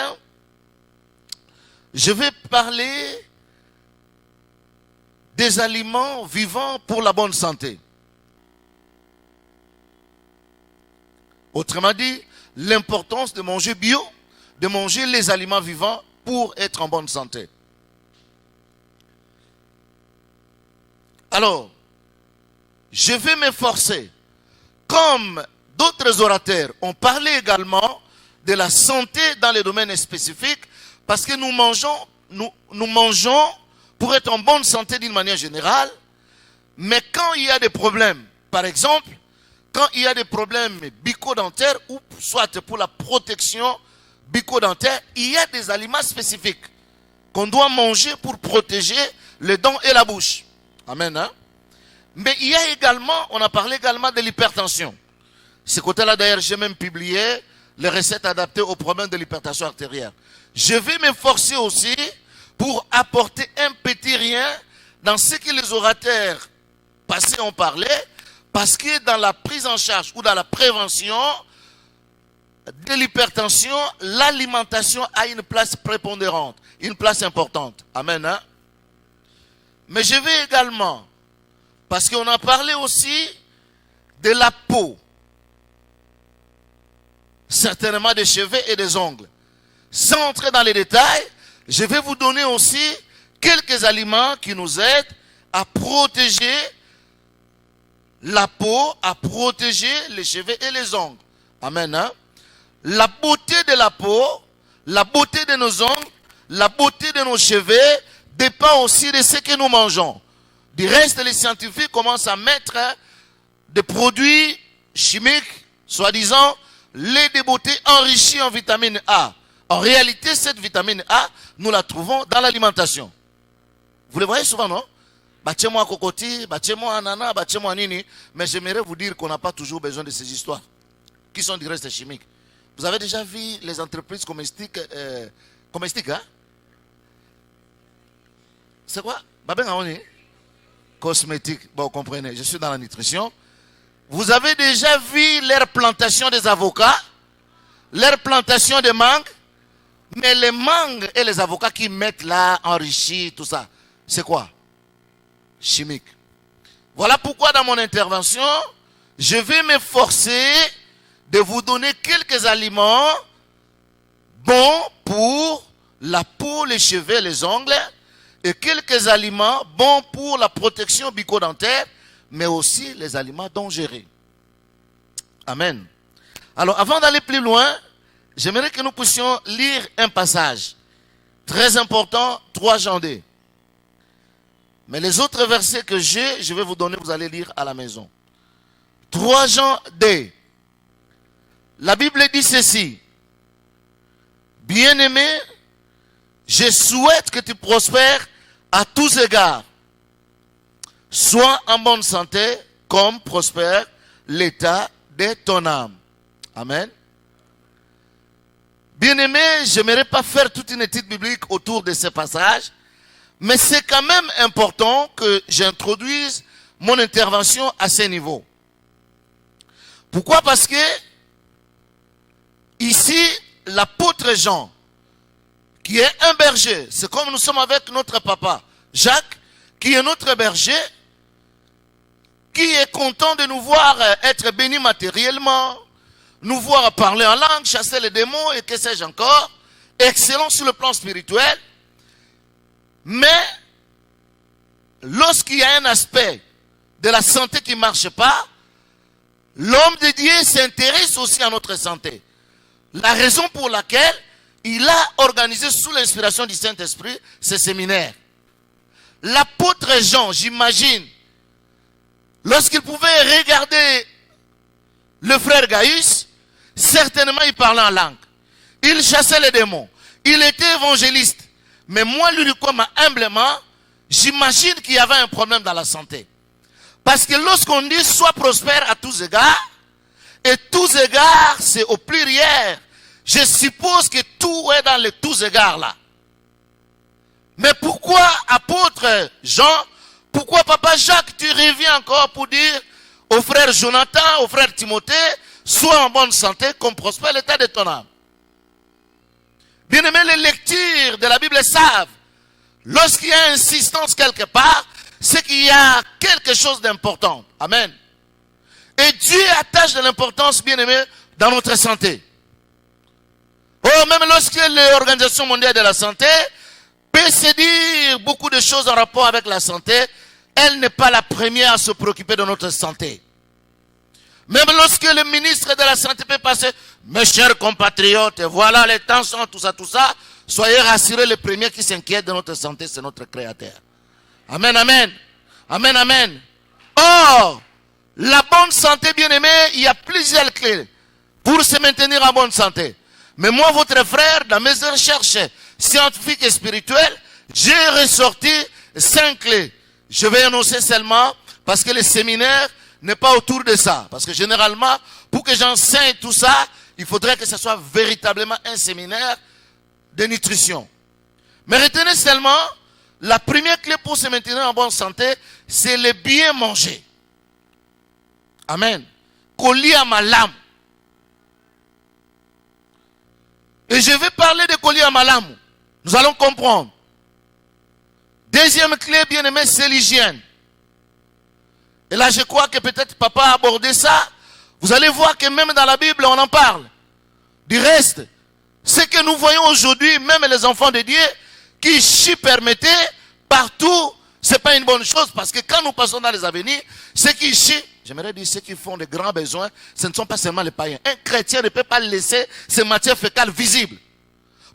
je vais parler des aliments vivants pour la bonne santé. Autrement dit, l'importance de manger bio, de manger les aliments vivants pour être en bonne santé. Alors, je vais m'efforcer, comme d'autres orateurs ont parlé également de la santé dans les domaines spécifiques, parce que nous mangeons pour être en bonne santé d'une manière générale, mais quand il y a des problèmes, par exemple, quand il y a des problèmes bucco-dentaires ou soit pour la protection bucco-dentaire, il y a des aliments spécifiques qu'on doit manger pour protéger les dents et la bouche. Amen. Hein? Mais il y a également, on a parlé également de l'hypertension. Ce côté-là, d'ailleurs, j'ai même publié les recettes adaptées aux problèmes de l'hypertension artérielle. Je vais m'efforcer aussi pour apporter un petit rien dans ce que les orateurs passés ont parlé, parce que dans la prise en charge ou dans la prévention de l'hypertension, l'alimentation a une place prépondérante, une place importante. Amen. Hein? Mais je vais également, parce qu'on a parlé aussi de la peau, certainement des cheveux et des ongles. Sans entrer dans les détails, je vais vous donner aussi quelques aliments qui nous aident à protéger la peau, à protéger les cheveux et les ongles. Amen. Hein? La beauté de la peau, la beauté de nos ongles, la beauté de nos cheveux dépend aussi de ce que nous mangeons. Du reste, les scientifiques commencent à mettre des produits chimiques, soi-disant, lait de beauté enrichi en vitamine A. En réalité, cette vitamine A, nous la trouvons dans l'alimentation. Vous le voyez souvent, non? Bâtez-moi cocotier, bâtez-moi ananas, bâtez-moi nini. Mais j'aimerais vous dire qu'on n'a pas toujours besoin de ces histoires, qui sont du reste chimique. Vous avez déjà vu les entreprises comestiques, hein? C'est quoi? Cosmétiques. Bon, vous comprenez, je suis dans la nutrition. Vous avez déjà vu leur plantation des avocats, leur plantation de mangues, mais les mangues et les avocats qui mettent là, enrichis, tout ça, c'est quoi? Chimique. Voilà pourquoi dans mon intervention, je vais m'efforcer de vous donner quelques aliments bons pour la peau, les cheveux, les ongles, et quelques aliments bons pour la protection bucco-dentaire, mais aussi les aliments dangereux. Amen. Alors, avant d'aller plus loin, j'aimerais que nous puissions lire un passage très important, 3 Jean 2. Mais les autres versets que je vais vous donner, vous allez lire à la maison. 3 Jean 2. La Bible dit ceci. Bien-aimé, je souhaite que tu prospères à tous égards. Sois en bonne santé, comme prospère l'état de ton âme. Amen. Bien-aimé, je n'aimerais pas faire toute une étude biblique autour de ce passage, mais c'est quand même important que j'introduise mon intervention à ce niveau. Pourquoi? Parce que ici, l'apôtre Jean, qui est un berger, c'est comme nous sommes avec notre papa Jacques, qui est notre berger, qui est content de nous voir être bénis matériellement, nous voir parler en langue, chasser les démons et que sais-je encore, excellent sur le plan spirituel, mais lorsqu'il y a un aspect de la santé qui ne marche pas, l'homme de Dieu s'intéresse aussi à notre santé. La raison pour laquelle il a organisé sous l'inspiration du Saint-Esprit ce séminaire. L'apôtre Jean, j'imagine, lorsqu'il pouvait regarder le frère Gaius, certainement il parlait en langue. Il chassait les démons. Il était évangéliste. Mais moi, lui, humblement, j'imagine qu'il y avait un problème dans la santé. Parce que lorsqu'on dit sois prospère à tous égards, et tous égards, c'est au pluriel. Je suppose que tout est dans les tous égards là. Mais pourquoi, apôtre Jean, pourquoi papa Jacques, tu reviens encore pour dire au frère Jonathan, au frère Timothée, sois en bonne santé, qu'on prospère l'état de ton âme. Bien aimé, les lectures de la Bible savent, lorsqu'il y a insistance quelque part, c'est qu'il y a quelque chose d'important. Amen. Et Dieu attache de l'importance, bien aimé, dans notre santé. Oh, même lorsque l'Organisation mondiale de la santé peut se dire beaucoup de choses en rapport avec la santé, elle n'est pas la première à se préoccuper de notre santé. Même lorsque le ministre de la Santé peut passer, mes chers compatriotes, voilà les tensions, tout ça, soyez rassurés, le premier qui s'inquiète de notre santé, c'est notre Créateur. Amen, amen. Amen, amen. Or, la bonne santé, bien aimé, il y a plusieurs clés pour se maintenir en bonne santé. Mais moi, votre frère, dans mes recherches scientifiques et spirituelles, j'ai ressorti 5 clés. Je vais annoncer seulement parce que le séminaire n'est pas autour de ça. Parce que généralement, pour que j'enseigne tout ça, il faudrait que ce soit véritablement un séminaire de nutrition. Mais retenez seulement, la première clé pour se maintenir en bonne santé, c'est le bien manger. Amen. Kolia malam. Et je vais parler de kolia malam. Nous allons comprendre. Deuxième clé, bien aimé, c'est l'hygiène. Et là, je crois que peut-être papa a abordé ça. Vous allez voir que même dans la Bible, on en parle. Du reste, ce que nous voyons aujourd'hui, même les enfants de Dieu, qui chient permettez partout, c'est pas une bonne chose. Parce que quand nous passons dans les avenirs, ceux qui chient, j'aimerais dire ceux qui font de grands besoins, ce ne sont pas seulement les païens. Un chrétien ne peut pas laisser ses matières fécales visibles.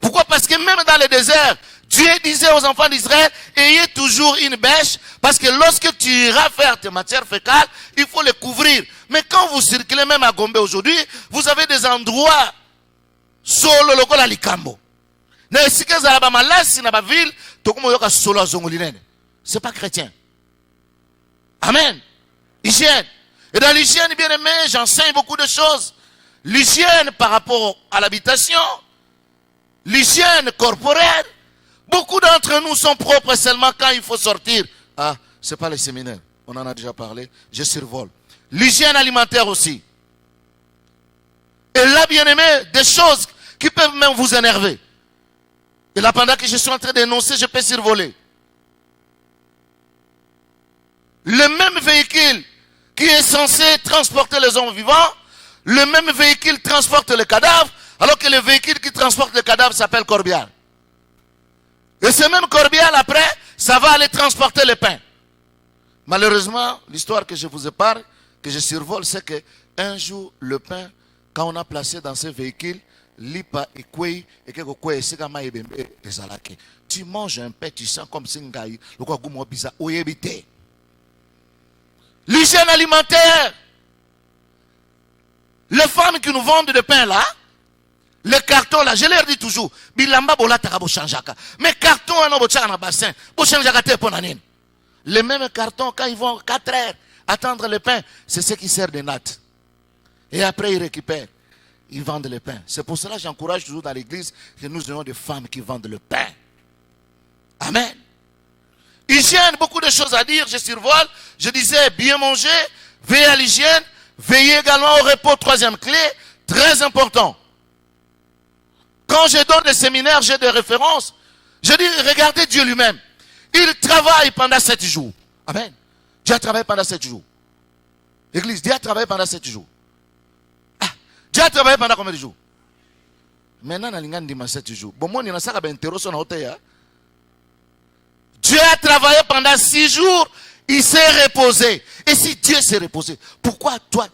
Pourquoi? Parce que même dans le désert, Dieu disait aux enfants d'Israël, ayez toujours une bêche, parce que lorsque tu iras faire tes matières fécales, il faut les couvrir. Mais quand vous circulez même à Gombe aujourd'hui, vous avez des endroits solo lokola likambo. C'est pas chrétien. Amen. Hygiène. Et dans l'hygiène, bien aimé, j'enseigne beaucoup de choses. L'hygiène par rapport à l'habitation, l'hygiène corporelle. Beaucoup d'entre nous sont propres seulement quand il faut sortir. Ah, c'est pas les séminaires. On en a déjà parlé. Je survole. L'hygiène alimentaire aussi. Et là, bien aimé, des choses qui peuvent même vous énerver. Et là, pendant que je suis en train d'énoncer, je peux survoler. Le même véhicule qui est censé transporter les hommes vivants, le même véhicule transporte les cadavres, alors que le véhicule qui transporte les cadavres s'appelle corbillard. Et ce même corbillard, après, ça va aller transporter le pain. Malheureusement, l'histoire que je vous épargne, que je survole, c'est que un jour, le pain, quand on a placé dans ce véhicule, lipa et kwe, et que kwe, c'est comme tu manges un pain, tu sens comme si ngaï, le quoi goumou bizarre, oyebité. L'hygiène alimentaire. Les femmes qui nous vendent de pain là, les cartons là, je leur dis toujours, bilamba bola takabo chanjaka. Mais carton on a dans bassin, bo chanjaka te ponanine. Les mêmes cartons quand ils vont 4 heures attendre le pain, c'est ce qui sert de natte. Et après ils récupèrent, ils vendent le pain. C'est pour cela que j'encourage toujours dans l'église que nous ayons des femmes qui vendent le pain. Amen. Hygiène, beaucoup de choses à dire, je survole. Je disais bien manger, veiller à l'hygiène, veiller également au repos, troisième clé, très important. Quand je donne des séminaires, j'ai des références. Je dis, regardez Dieu lui-même. Il travaille pendant 7 jours. Amen. Dieu a travaillé pendant 7 jours. Église, Dieu a travaillé pendant 7 jours. Ah, Dieu a travaillé pendant combien de jours? Maintenant, on a dit 7 jours. Bon, moi, on a ça qui a hôtel. Dieu a travaillé pendant 6 jours, il s'est reposé. Et si Dieu s'est reposé, pourquoi toi,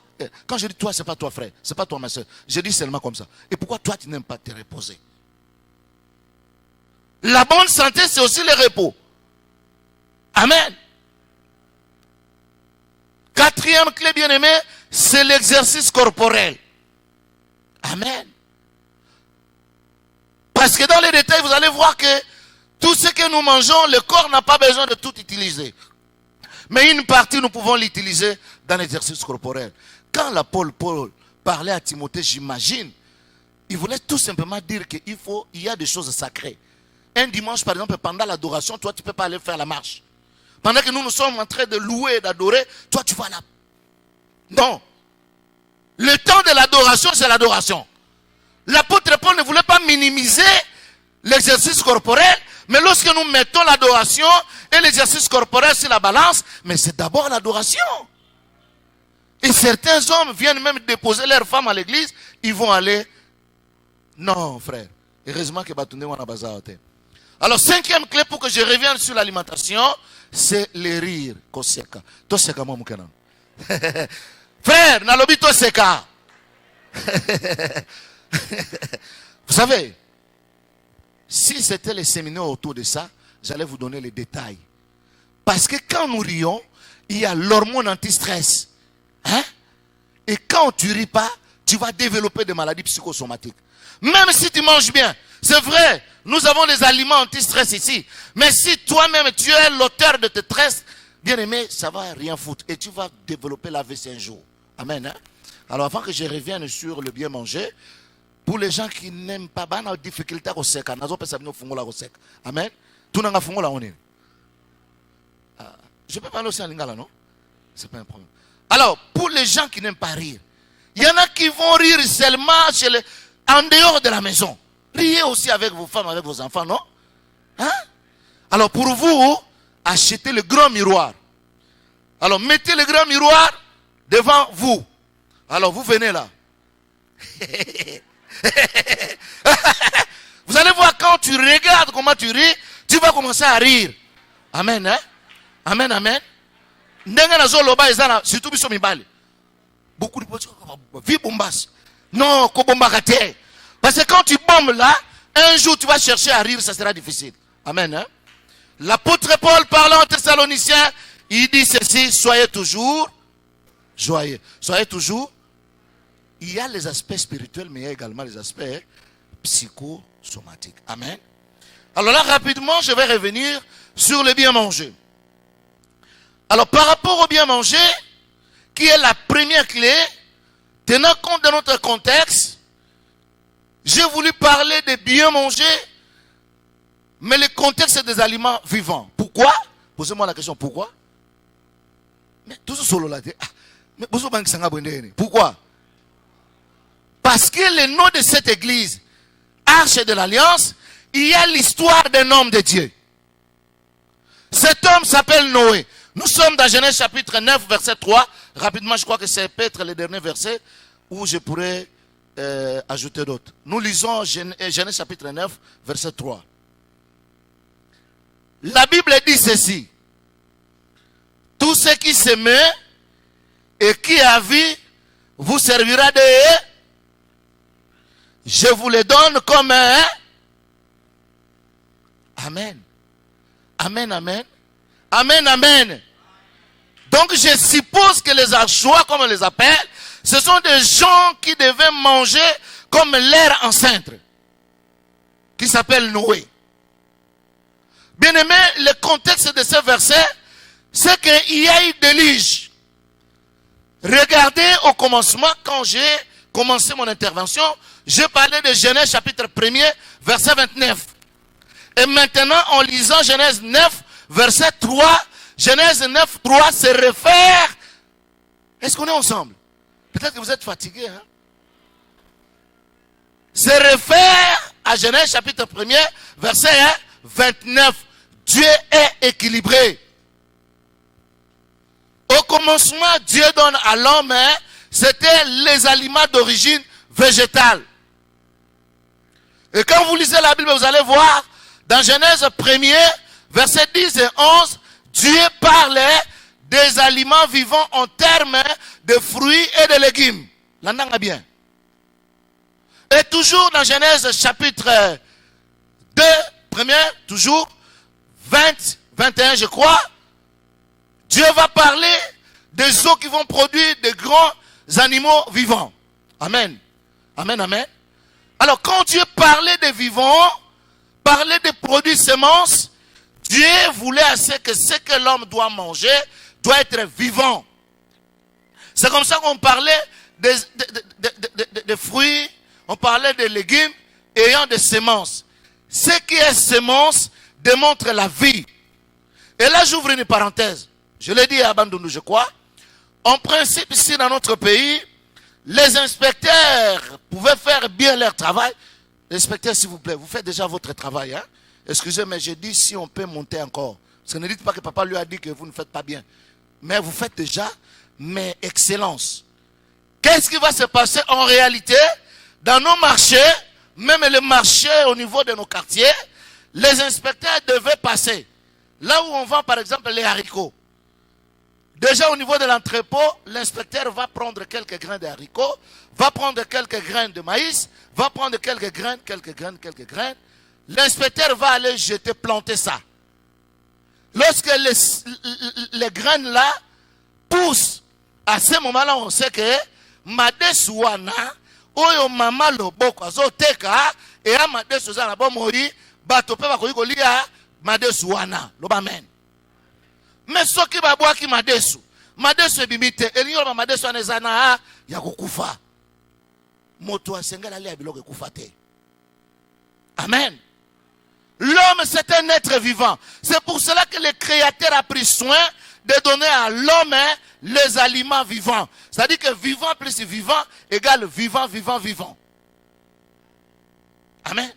quand je dis toi, ce n'est pas toi frère, ce n'est pas toi ma soeur, je dis seulement comme ça. Et pourquoi toi, tu n'aimes pas te reposer? La bonne santé, c'est aussi le repos. Amen. 4e clé, bien-aimé, c'est l'exercice corporel. Amen. Parce que dans les détails, vous allez voir que tout ce que nous mangeons, le corps n'a pas besoin de tout utiliser. Mais une partie, nous pouvons l'utiliser dans l'exercice corporel. Quand l'apôtre Paul parlait à Timothée, j'imagine, il voulait tout simplement dire qu'il y a des choses sacrées. Un dimanche, par exemple, pendant l'adoration, toi, tu ne peux pas aller faire la marche. Pendant que nous sommes en train de louer et d'adorer, toi, tu vas là. Non. Le temps de l'adoration, c'est l'adoration. L'apôtre Paul ne voulait pas minimiser l'exercice corporel, mais lorsque nous mettons l'adoration et l'exercice corporel sur la balance, mais c'est d'abord l'adoration. Et certains hommes viennent même déposer leurs femmes à l'église, ils vont aller. Non, frère. Heureusement que Batoundé on a bazar. Alors, 5e clé pour que je revienne sur l'alimentation, c'est les rires. Frère, nalobi to seka. Vous savez, si c'était les séminaires autour de ça, j'allais vous donner les détails. Parce que quand nous rions, il y a l'hormone anti-stress. Hein? Et quand tu ris pas, tu vas développer des maladies psychosomatiques. Même si tu manges bien, c'est vrai, nous avons des aliments anti-stress ici. Mais si toi-même tu es l'auteur de tes stress, bien aimé, ça va rien foutre. Et tu vas développer l'AVC un jour. Amen. Hein? Alors avant que je revienne sur le bien manger, pour les gens qui n'aiment pas, bah, on a difficulté à sec. Amen. Tout n'a pas fait. Je peux parler aussi en lingala, non? C'est pas un problème. Alors, pour les gens qui n'aiment pas rire, il y en a qui vont rire seulement en dehors de la maison. Riez aussi avec vos femmes, avec vos enfants, non? Hein? Alors, pour vous, achetez le grand miroir. Alors, mettez le grand miroir devant vous. Alors, vous venez là. Vous allez voir, quand tu regardes comment tu ris, tu vas commencer à rire. Amen, hein? Amen, amen. Surtout beaucoup de vie bombasse. Non, parce que quand tu bombes là, un jour tu vas chercher à rire, ça sera difficile. Amen, hein? L'apôtre Paul parlant aux Thessaloniciens, il dit ceci: soyez toujours joyeux. Soyez toujours. Il y a les aspects spirituels, mais il y a également les aspects psychosomatiques. Amen. Alors là, rapidement, je vais revenir sur le bien manger. Alors, par rapport au bien manger, qui est la première clé, tenant compte de notre contexte, j'ai voulu parler de bien manger, mais le contexte des aliments vivants. Pourquoi? Posez-moi la question, pourquoi? Mais tout ce solo là, pourquoi? Parce que le nom de cette église, Arche de l'Alliance, il y a l'histoire d'un homme de Dieu. Cet homme s'appelle Noé. Nous sommes dans Genèse chapitre 9, verset 3. Rapidement, je crois que c'est peut-être le dernier verset où je pourrais ajouter d'autres. Nous lisons Genèse chapitre 9, verset 3. La Bible dit ceci: tout ce qui se met et qui a vie vous servira de... Je vous le donne comme un... Amen. Amen, amen. Amen, amen. Donc je suppose que les Archois, comme on les appelle, ce sont des gens qui devaient manger comme l'air enceinte, qui s'appelle Noé. Bien aimé, le contexte de ce verset, c'est qu'il y a eu déluge. Regardez au commencement, quand j'ai commencé mon intervention, j'ai parlé de Genèse chapitre 1er, verset 29. Et maintenant, en lisant Genèse 9, verset 3, Genèse 9, 3 se réfère. Est-ce qu'on est ensemble? Peut-être que vous êtes fatigués. Hein? Se réfère à Genèse chapitre 1er, verset 29. Dieu est équilibré. Au commencement, Dieu donne à l'homme, c'était les aliments d'origine végétale. Et quand vous lisez la Bible, vous allez voir, dans Genèse 1er, versets 10 et 11, Dieu parlait des aliments vivants en termes de fruits et de légumes. L'entendez bien. Et toujours dans Genèse chapitre 2, toujours, 20, 21 je crois, Dieu va parler des eaux qui vont produire de grands animaux vivants. Amen. Amen, amen. Alors quand Dieu parlait des vivants, parlait des produits semences, Dieu voulait assez que ce que l'homme doit manger doit être vivant. C'est comme ça qu'on parlait des fruits, on parlait des légumes ayant des semences. Ce qui est semence démontre la vie. Et là, j'ouvre une parenthèse. Je l'ai dit à Bandundu, je crois. En principe, ici dans notre pays, les inspecteurs pouvaient faire bien leur travail. Inspecteurs, s'il vous plaît, vous faites déjà votre travail. Hein? Excusez-moi, j'ai dit si on peut monter encore. Parce que ne dites pas que papa lui a dit que vous ne faites pas bien. Mais vous faites déjà, mais excellence. Qu'est-ce qui va se passer en réalité dans nos marchés, même les marchés au niveau de nos quartiers, les inspecteurs devaient passer. Là où on vend par exemple les haricots. Déjà au niveau de l'entrepôt, l'inspecteur va prendre quelques grains de haricots, va prendre quelques grains de maïs, va prendre quelques graines. L'inspecteur va aller jeter, planter ça. Lorsque les graines là poussent, à ce moment-là, on sait que Madesouana, Oyo Mama Loboko, Azoteka, et à Madesouana, Bomori, Batope Bakoikolia, Madesouana, Lobamen. Mais ce qui va boire qui Madesu, Madesu bimite, et l'ignorant Madesu anezana, Yakukufa. Moto Asengala Lea Biloko Kufate. Amen. L'homme, c'est un être vivant. C'est pour cela que le Créateur a pris soin de donner à l'homme les aliments vivants. C'est-à-dire que vivant plus vivant égale vivant, vivant, vivant. Amen.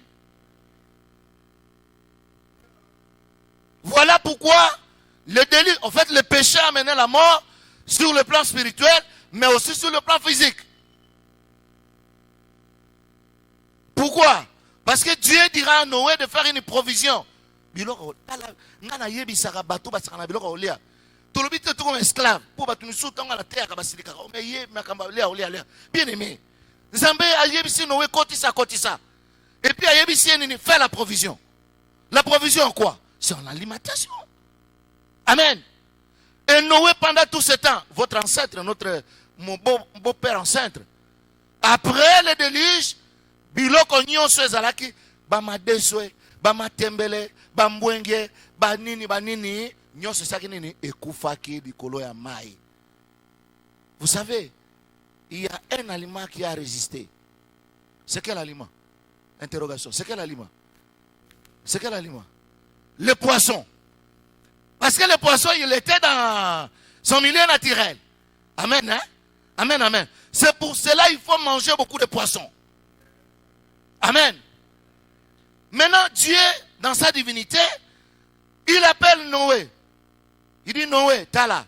Voilà pourquoi le délit, en fait, le péché a mené la mort sur le plan spirituel, mais aussi sur le plan physique. Pourquoi? Parce que Dieu dira à Noé de faire une provision. Comme esclave pour la terre. Bien aimé. Et puis il fait la provision. La provision en quoi? C'est en alimentation. Amen. Et Noé pendant tout ce temps, votre ancêtre, mon beau-père ancêtre, après le déluge, biloko nyonso ezalaki bamadeswe bamatembele bambwenge banini nyonso saki nini ekufaki likolo ya mai. Vous savez, il y a un aliment qui a résisté. C'est quel aliment? Interrogation. C'est quel aliment? C'est quel aliment? Le poisson. Parce que le poisson, il était dans son milieu naturel. Amen, hein? Amen, amen. C'est pour cela qu'il faut manger beaucoup de poissons. Amen. Maintenant, Dieu, dans sa divinité, il appelle Noé. Il dit Noé, tala.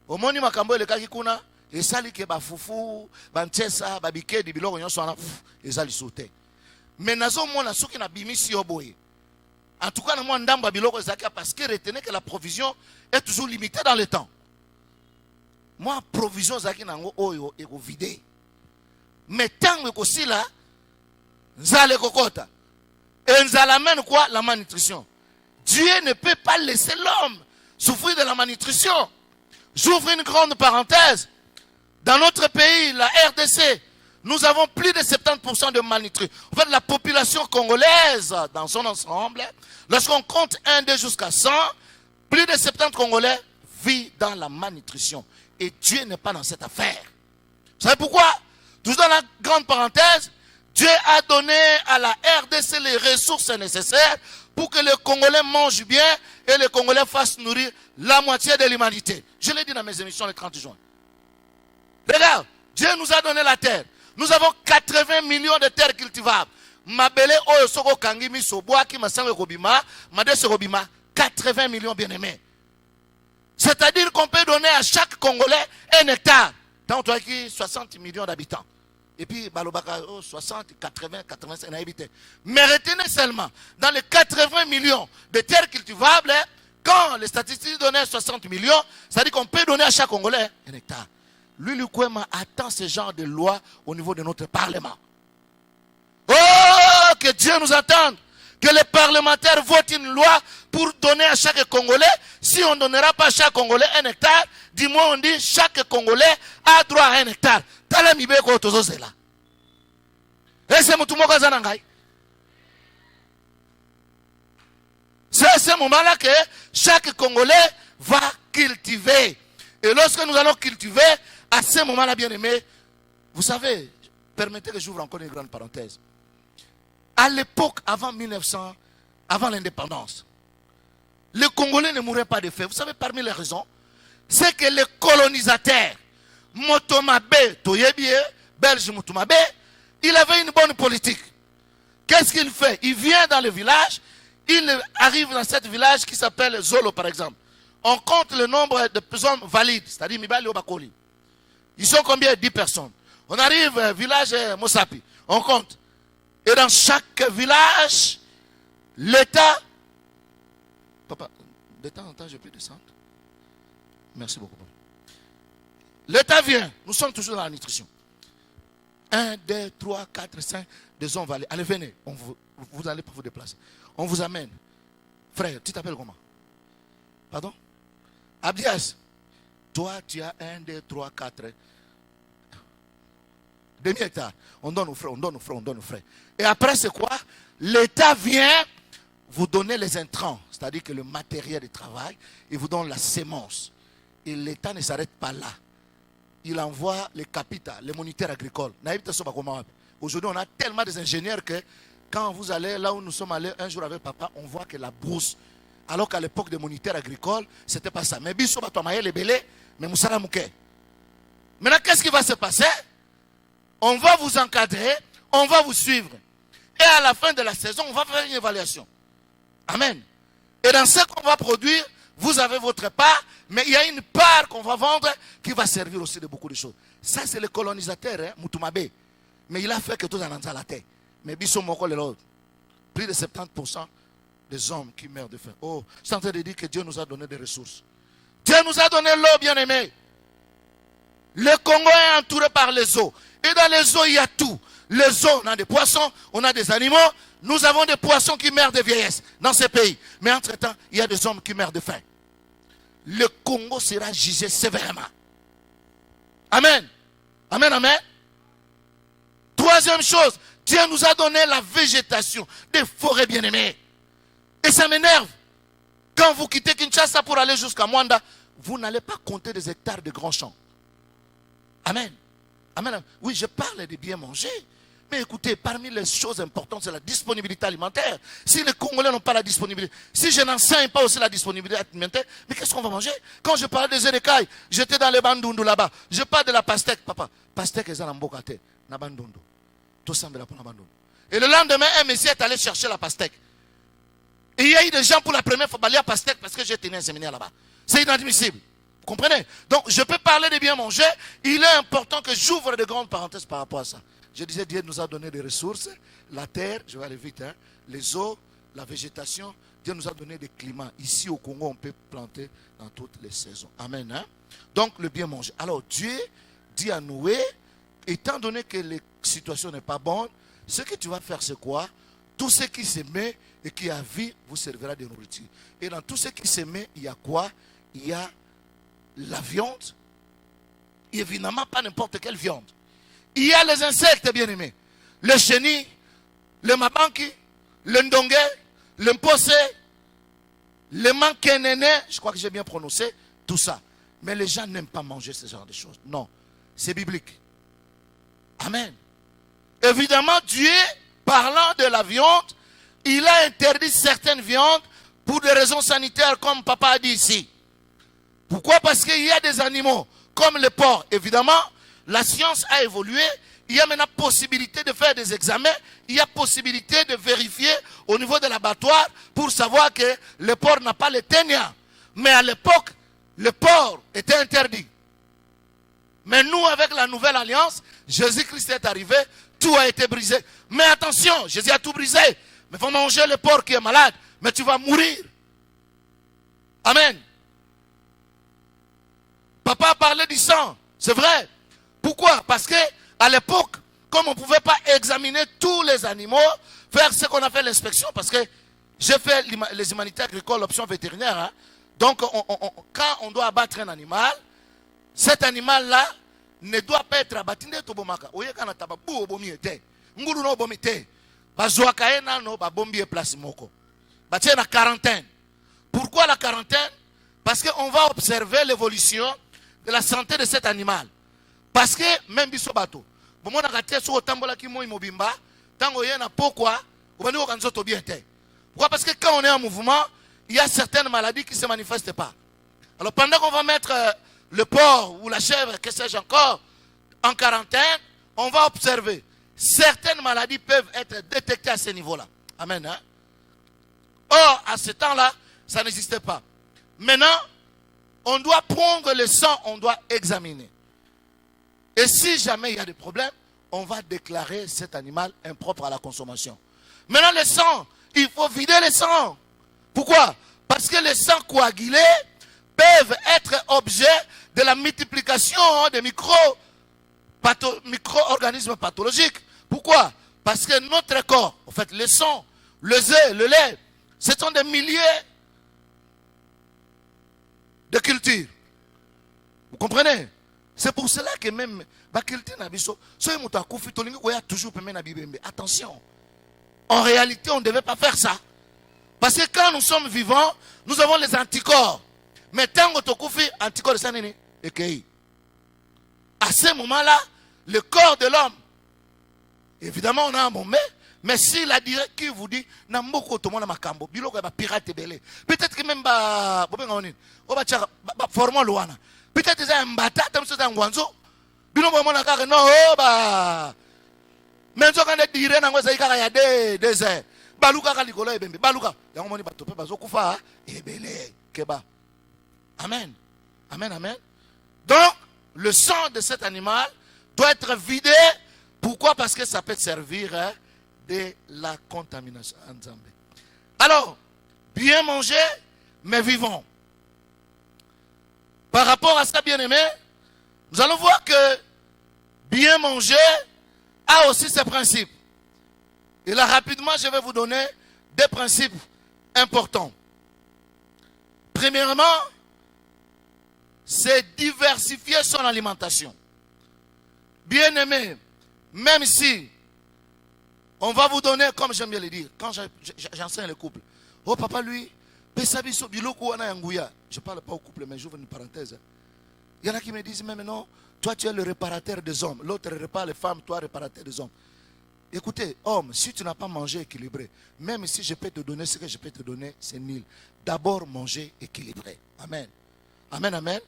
Au moni makambo le kakikuna, et sali ke ba fufu, ba ntesa, ba bikedi biloko nyonso ana ezali sauté. Mais nazo mona soki na bimisi oboye. En tout cas, na mo ndamba biloko ezaka parce que retenez que la provision est toujours limitée dans le temps. Moi provision zaki nango oyo eko vide. Mais tango ko sila Nzale kokota. Et nzale amène quoi? La malnutrition. Dieu ne peut pas laisser l'homme souffrir de la malnutrition. J'ouvre une grande parenthèse. Dans notre pays, la RDC, nous avons plus de 70% de malnutrition. En fait, la population congolaise, dans son ensemble, lorsqu'on compte 1, 2 jusqu'à 100, plus de 70 Congolais vivent dans la malnutrition. Et Dieu n'est pas dans cette affaire. Vous savez pourquoi? Toujours dans la grande parenthèse, Dieu a donné à la RDC les ressources nécessaires pour que les Congolais mangent bien et les Congolais fassent nourrir la moitié de l'humanité. Je l'ai dit dans mes émissions le 30 juin. Regarde, Dieu nous a donné la terre. Nous avons 80 millions de terres cultivables. Mabele oyo soko kangimi soboaki masango kobima, madese kobima, 80 millions bien aimés. C'est-à-dire qu'on peut donner donner à chaque Congolais 1 hectare. Tant toi qui 60 millions d'habitants. Et puis, Balobaka, 60, 80, 85 habitants. Mais retenez seulement, dans les 80 millions de terres cultivables, quand les statistiques donnaient 60 millions, ça dit qu'on peut donner à chaque Congolais 1 hectare. Lui, Lukwema attend ce genre de loi au niveau de notre Parlement. Oh, que Dieu nous attende. Que les parlementaires votent une loi pour donner à chaque Congolais. Si on ne donnera pas à chaque Congolais 1 hectare, dis-moi, on dit chaque Congolais a droit à 1 hectare. Et c'est à ce moment-là que chaque Congolais va cultiver. Et lorsque nous allons cultiver, à ce moment-là, bien aimé, vous savez, permettez que j'ouvre encore une grande parenthèse. À l'époque, avant 1900, avant l'indépendance, les Congolais ne mouraient pas de faim. Vous savez, parmi les raisons, c'est que les colonisateurs, Motomabe, Toyebie, Belge Motomabe, il avait une bonne politique. Qu'est-ce qu'il fait? Il vient dans le village, il arrive dans ce village qui s'appelle Zolo, par exemple. On compte le nombre de personnes valides, c'est-à-dire Mibali Obakoli. Ils sont combien? 10 personnes. On arrive au village Mosapi, on compte. Et dans chaque village, l'État... Papa, de temps en temps, je peux descendre. Merci beaucoup. L'État vient. Nous sommes toujours dans la nutrition. 1, 2, 3, 4, 5. Des hommes valés. Allez, venez. Vous allez pas vous déplacer. On vous amène. Frère, tu t'appelles comment? Pardon? Abdias. Toi, tu as 1, 2, 3, 4. Demi-hectare. On donne aux frères, on donne aux frères, on donne aux frères. Et après, c'est quoi? L'État vient vous donner les intrants, c'est-à-dire que le matériel de travail, il vous donne la sémence. Et l'État ne s'arrête pas là. Il envoie les capitales, les moniteurs agricoles. Aujourd'hui, on a tellement d'ingénieurs que quand vous allez là où nous sommes allés un jour avec papa, on voit que la brousse. Alors qu'à l'époque des moniteurs agricoles, ce n'était pas ça. Mais biso batomaye les belé, mais moussala mouké. Maintenant, qu'est-ce qui va se passer? On va vous encadrer, on va vous suivre. Et à la fin de la saison, on va faire une évaluation. Amen. Et dans ce qu'on va produire, vous avez votre part, mais il y a une part qu'on va vendre qui va servir aussi de beaucoup de choses. Ça, c'est le colonisateur, hein, Moutumabe. Mais il a fait que tout en la terre. Mais Bissot Moko, plus de 70% des hommes qui meurent de faim. Oh, c'est en train de dire que Dieu nous a donné des ressources. Dieu nous a donné l'eau, bien aimé. Le Congo est entouré par les eaux. Et dans les eaux, il y a tout. Les eaux, on a des poissons, on a des animaux. Nous avons des poissons qui meurent de vieillesse dans ces pays. Mais entre-temps, il y a des hommes qui meurent de faim. Le Congo sera jugé sévèrement. Amen. Amen, amen. Troisième chose, Dieu nous a donné la végétation, des forêts bien-aimées. Et ça m'énerve. Quand vous quittez Kinshasa pour aller jusqu'à Mwanda, vous n'allez pas compter des hectares de grands champs. Amen. Amen. Oui, je parle de bien manger. Mais écoutez, parmi les choses importantes, c'est la disponibilité alimentaire. Si les Congolais n'ont pas la disponibilité, si je n'enseigne pas aussi la disponibilité alimentaire, mais qu'est-ce qu'on va manger? Quand je parlais des écailles, j'étais dans les bandundu là-bas. Je parle de la pastèque, papa. Pastèque, ils ont un bocate. Na bandundu. Tout semble pour la bandundu. Et le lendemain, un monsieur est allé chercher la pastèque. Et il y a eu des gens pour la première fois balayer la pastèque parce que j'ai tenu un séminaire là-bas. C'est inadmissible. Vous comprenez? Donc, je peux parler de bien manger. Il est important que j'ouvre de grandes parenthèses par rapport à ça. Je disais, Dieu nous a donné des ressources, la terre, je vais aller vite, hein, les eaux, la végétation. Dieu nous a donné des climats. Ici au Congo, on peut planter dans toutes les saisons. Amen. Hein? Donc, le bien manger. Alors, Dieu dit à Noé, étant donné que la situation n'est pas bonne, ce que tu vas faire, c'est quoi? Tout ce qui se met et qui a vie vous servira de nourriture. Et dans tout ce qui se met, il y a quoi? Il y a la viande. Et évidemment, pas n'importe quelle viande. Il y a les insectes, bien-aimés. Le chenille, le mabanki, le ndongue, le mpose, le mankenene, je crois que j'ai bien prononcé, tout ça. Mais les gens n'aiment pas manger ce genre de choses. Non, c'est biblique. Amen. Évidemment, Dieu, parlant de la viande, il a interdit certaines viandes pour des raisons sanitaires, comme papa a dit ici. Pourquoi? Parce qu'il y a des animaux, comme le porc, évidemment. La science a évolué, il y a maintenant possibilité de faire des examens, il y a possibilité de vérifier au niveau de l'abattoir pour savoir que le porc n'a pas le ténia. Mais à l'époque, le porc était interdit. Mais nous, avec la nouvelle alliance, Jésus-Christ est arrivé, tout a été brisé. Mais attention, Jésus a tout brisé. Mais il faut manger le porc qui est malade, mais tu vas mourir. Amen. Papa parlait du sang, c'est vrai. Pourquoi? Parce que à l'époque, comme on ne pouvait pas examiner tous les animaux, faire ce qu'on a fait l'inspection, parce que j'ai fait les humanités agricoles, l'option vétérinaire. Hein. Donc, quand on doit abattre un animal, cet animal-là ne doit pas être abattu. La quarantaine. Pourquoi la quarantaine? Parce qu'on va observer l'évolution de la santé de cet animal. Parce que même biso bato, pourquoi? Parce que quand on est en mouvement, il y a certaines maladies qui ne se manifestent pas. Alors pendant qu'on va mettre le porc ou la chèvre, que sais-je encore, en quarantaine, on va observer. Certaines maladies peuvent être détectées à ce niveau-là. Amen. Hein? Or, à ce temps-là, ça n'existait pas. Maintenant, on doit prendre le sang, on doit examiner. Et si jamais il y a des problèmes, on va déclarer cet animal impropre à la consommation. Maintenant, le sang, il faut vider le sang. Pourquoi? Parce que les sangs coagulés peuvent être objet de la multiplication des micro-organismes pathologiques. Pourquoi? Parce que notre corps, en fait, le sang, le œuf, le lait, ce sont des milliers de cultures. Vous comprenez? C'est pour cela que même attention. En réalité, on ne devait pas faire ça. Parce que quand nous sommes vivants, nous avons les anticorps. Mais tant que tu as anticorps de sanini, à ce moment-là, le corps de l'homme, évidemment, on a un moment, mais si la directe qui vous dit, peut-être que même peut-être que c'est un bata, c'est un guanzo. Mais quand on dit des airs, amen. Amen, amen. Donc, le sang de cet animal doit être vidé. Pourquoi? Parce que ça peut servir de la contamination. Alors, bien manger, mais vivons. Par rapport à ça, bien-aimé, nous allons voir que bien manger a aussi ses principes. Et là, rapidement, je vais vous donner des principes importants. Premièrement, c'est diversifier son alimentation. Bien-aimé, même si on va vous donner, comme j'aime bien le dire, quand j'enseigne le couple, oh papa, lui, je ne parle pas au couple, mais j'ouvre une parenthèse. Il y en a qui me disent, mais non, toi tu es le réparateur des hommes, l'autre répare les femmes, toi réparateur des hommes. Écoutez, homme, si tu n'as pas mangé équilibré, même si je peux te donner ce que je peux te donner, c'est nul. D'abord, manger équilibré. Amen. Amen, amen.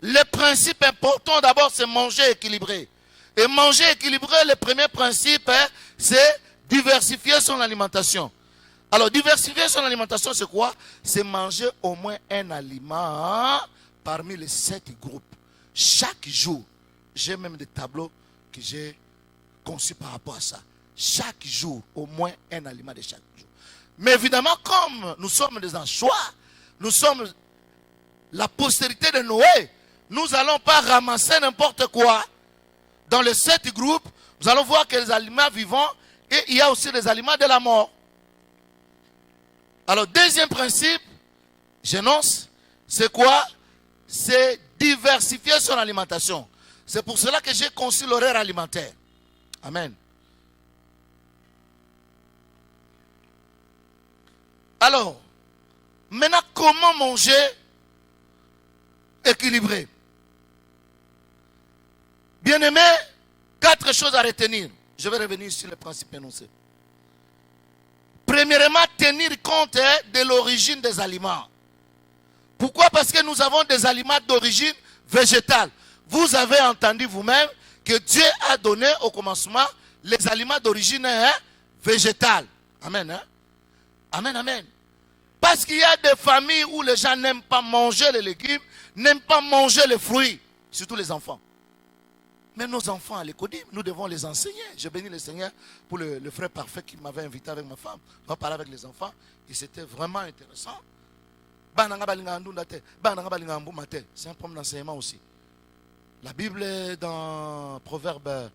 Le principe important d'abord, c'est manger équilibré. Et manger équilibré, le premier principe, c'est diversifier son alimentation. Alors, diversifier son alimentation, c'est quoi? C'est manger au moins un aliment parmi les 7 groupes. Chaque jour, j'ai même des tableaux que j'ai conçus par rapport à ça. Chaque jour, au moins un aliment de chaque jour. Mais évidemment, comme nous sommes des anchois, nous sommes la postérité de Noé, nous n'allons pas ramasser n'importe quoi. Dans les 7 groupes, nous allons voir que les aliments vivants, et il y a aussi les aliments de la mort. Alors, deuxième principe, j'énonce, c'est quoi? C'est diversifier son alimentation. C'est pour cela que j'ai conçu l'horaire alimentaire. Amen. Alors, maintenant, comment manger équilibré? Bien-aimé, 4 choses à retenir. Je vais revenir sur les principes énoncés. Premièrement, tenir compte de l'origine des aliments. Pourquoi? Parce que nous avons des aliments d'origine végétale. Vous avez entendu vous-même que Dieu a donné au commencement les aliments d'origine végétale. Amen. Hein? Amen, amen. Parce qu'il y a des familles où les gens n'aiment pas manger les légumes, n'aiment pas manger les fruits, surtout les enfants. Mais nos enfants à l'école, nous devons les enseigner. Je bénis le Seigneur pour le frère parfait qui m'avait invité avec ma femme. On va parler avec les enfants et c'était vraiment intéressant. C'est un problème d'enseignement aussi. La Bible dans Proverbe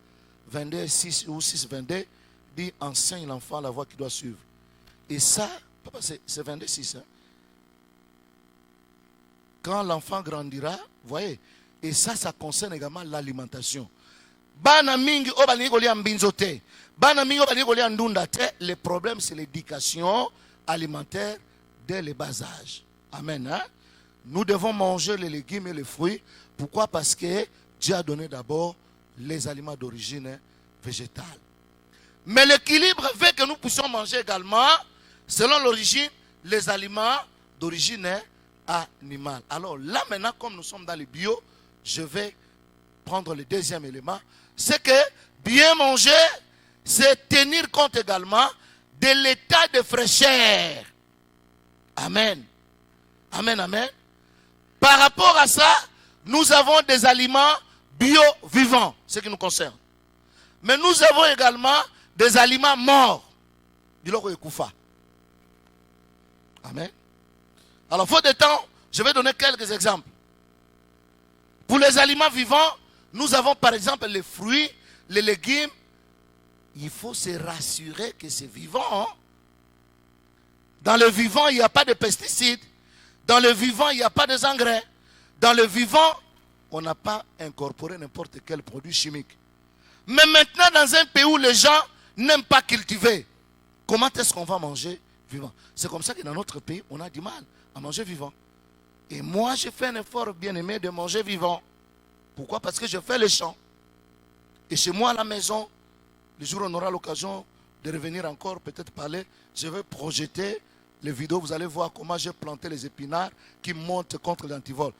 22, 6 ou 6, 22 dit enseigne l'enfant la voie qu'il doit suivre. Et ça, papa, c'est 22, 6. Hein? Quand l'enfant grandira, vous voyez, et ça concerne également l'alimentation. Le problème, c'est l'éducation alimentaire dès le bas âge. Amen. Hein? Nous devons manger les légumes et les fruits. Pourquoi? Parce que Dieu a donné d'abord les aliments d'origine végétale. Mais l'équilibre veut que nous puissions manger également, selon l'origine, les aliments d'origine animale. Alors là maintenant, comme nous sommes dans le bio, je vais prendre le deuxième élément. C'est que bien manger, c'est tenir compte également de l'état de fraîcheur. Amen. Amen, amen. Par rapport à ça, nous avons des aliments bio-vivants, ce qui nous concerne. Mais nous avons également des aliments morts. Dis-le Koufa. Amen. Alors, faute de temps, je vais donner quelques exemples. Pour les aliments vivants, nous avons par exemple les fruits, les légumes. Il faut se rassurer que c'est vivant. Hein? Dans le vivant, il n'y a pas de pesticides. Dans le vivant, il n'y a pas d'engrais. Dans le vivant, on n'a pas incorporé n'importe quel produit chimique. Mais maintenant, dans un pays où les gens n'aiment pas cultiver, comment est-ce qu'on va manger vivant? C'est comme ça que dans notre pays, on a du mal à manger vivant. Et moi, j'ai fait un effort bien aimé de manger vivant. Pourquoi? Parce que je fais les champs. Et chez moi à la maison, le jour où on aura l'occasion de revenir encore, peut-être parler, je vais projeter les vidéos. Vous allez voir comment j'ai planté les épinards qui montent contre l'antivol.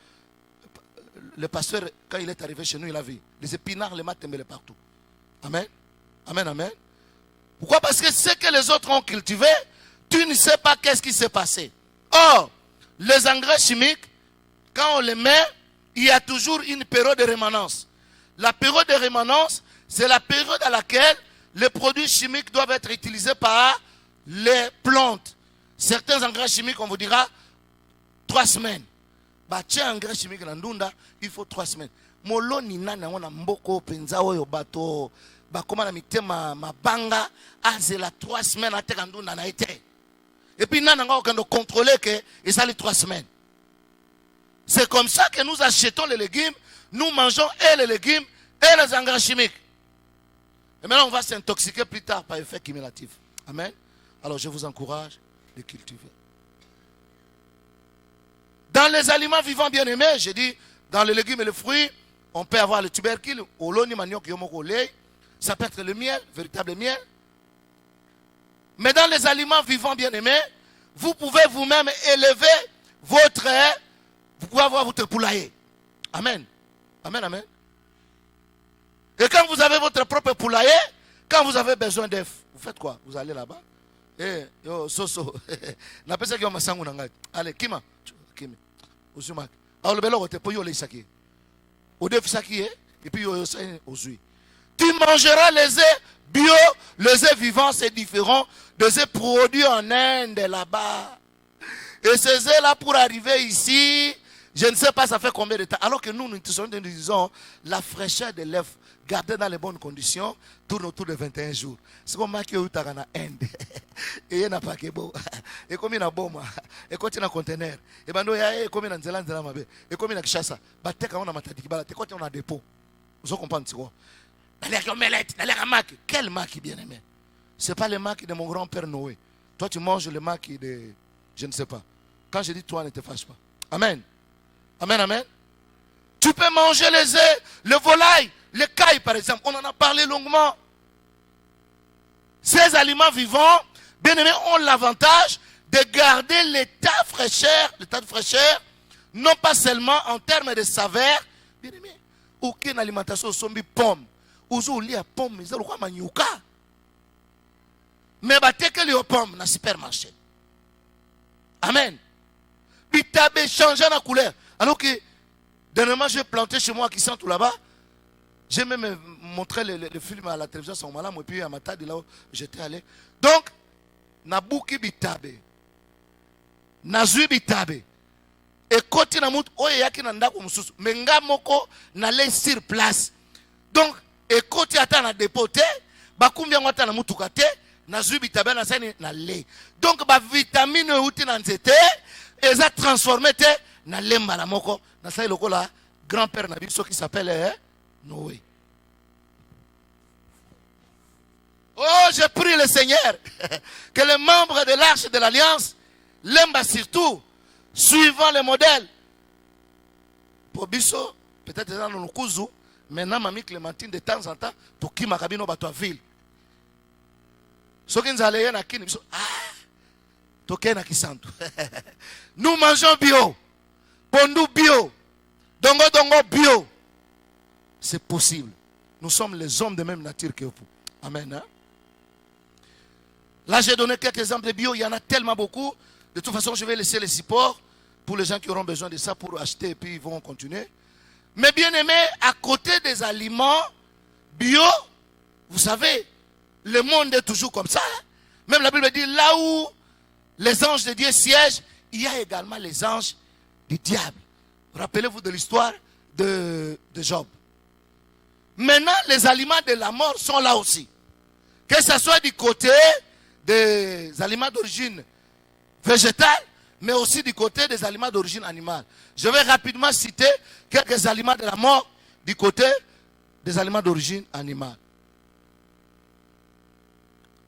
Le pasteur, quand il est arrivé chez nous, il a vu les épinards, les maths mêlés partout. Amen. Amen, amen. Pourquoi? Parce que ce que les autres ont cultivé, tu ne sais pas qu'est-ce qui s'est passé. Or, les engrais chimiques, quand on les met, il y a toujours une période de rémanence. La période de rémanence, c'est la période à laquelle les produits chimiques doivent être utilisés par les plantes. Certains engrais chimiques, on vous dira 3 semaines. Bah, tiens, engrais chimique dans Ndunda, il faut 3 semaines. Molo ni nana wana mboko penza oyo bato ba koma na mitema mabanga azela 3 semaines ateka Ndunda na été. Et puis nana nga okando contrôler que et ça les 3 semaines. C'est comme ça que nous achetons les légumes, nous mangeons et les légumes et les engrais chimiques. Et maintenant on va s'intoxiquer plus tard par effet cumulatif. Amen. Alors je vous encourage de cultiver. Dans les aliments vivants bien-aimés, j'ai dit, dans les légumes et les fruits, on peut avoir le tubercule, oloni manioc yomoko lei, ça peut être le miel, véritable miel. Mais dans les aliments vivants bien-aimés, vous pouvez vous-même élever votre, vous pouvez avoir votre poulailler. Amen. Amen, amen. Et quand vous avez votre propre poulailler, quand vous avez besoin d'œufs, vous faites quoi? Vous allez là-bas. Eh, yo, soso. N'appelle ça qui m'a sangu nangai. Allez, kima. Kima. Osumak. Alors le belo te poyo le saki. Au défi saki et puis yo sai ozui. Tu mangeras les œufs bio, les œufs vivants, c'est différent de œufs produits en Inde là-bas. Et ces œufs-là, pour arriver ici, je ne sais pas ça fait combien de temps. Alors que nous disons, la fraîcheur de l'œuf, gardée dans les bonnes conditions, tourne autour de 21 jours. C'est comme ça qu'il y a en Inde. Et il y a un paquet beau. Et comme il y a un bombe. Et quand il y a un conteneur. Et ben, il y a comme il y a un zéland. Et comme il y a un chassa. Bah, t'es quand on a matadi. Bah, t'es quand on a un dépôt. Vous comprenez ce quoi? Dans l'air omelette, dans l'air mac. Quel mac bien aimé? Ce n'est pas le mac de mon grand-père Noé. Toi, tu manges le mac de. Je ne sais pas. Quand je dis toi, ne te fâche pas. Amen. Amen, amen. Tu peux manger les œufs, le volaille, les cailles par exemple. On en a parlé longuement. Ces aliments vivants, bien aimés, ont l'avantage de garder l'état de fraîcheur, non pas seulement en termes de saveur. Bien aimé, aucune alimentation sombi pomme. Ouzo lia pomme, mais ça le quoi maniuka. Mais batte que les pommes dans le supermarché. Amen. Bitabe changer la couleur. Alors que Dernièrement, j'ai planté chez moi qui sent tout là-bas. J'ai même montré le film à la télévision sans malam et puis à ma table là où j'étais allé. Donc, nabuki bitabe, nazui bitabe, et koti na mutu oye yaki na ndako mususu, menga moko na le sur place. Donc, et koti ata na dépoté, bakumbi yango ata na mutu kate, nazui bitabe na sani na le. Donc, ba vitamine outi na nzete, eza transformé te na lemba la moko, na sani loko la grand-père nabiso qui s'appelle Noé. Oh, je prie le Seigneur que les membres de l'arche de l'Alliance l'aiment surtout, suivant le modèle. Pour Bisso, peut-être dans nos cousous, maintenant, Mamie Clémentine, de temps en temps, pour qui m'a cabine au bateau à ville. Ce qui nous a l'air, nous mangeons bio, pondu bio, dongo dongo bio. C'est possible. Nous sommes les hommes de même nature que vous. Amen. Hein? Là, j'ai donné quelques exemples de bio. Il y en a tellement beaucoup. De toute façon, je vais laisser les supports pour les gens qui auront besoin de ça pour acheter et puis ils vont continuer. Mais bien aimé, à côté des aliments bio, vous savez, le monde est toujours comme ça. Même la Bible dit, là où les anges de Dieu siègent, il y a également les anges du diable. Rappelez-vous de l'histoire de Job. Maintenant, les aliments de la mort sont là aussi. Que ce soit du côté des aliments d'origine végétale, mais aussi du côté des aliments d'origine animale. Je vais rapidement citer quelques aliments de la mort du côté des aliments d'origine animale.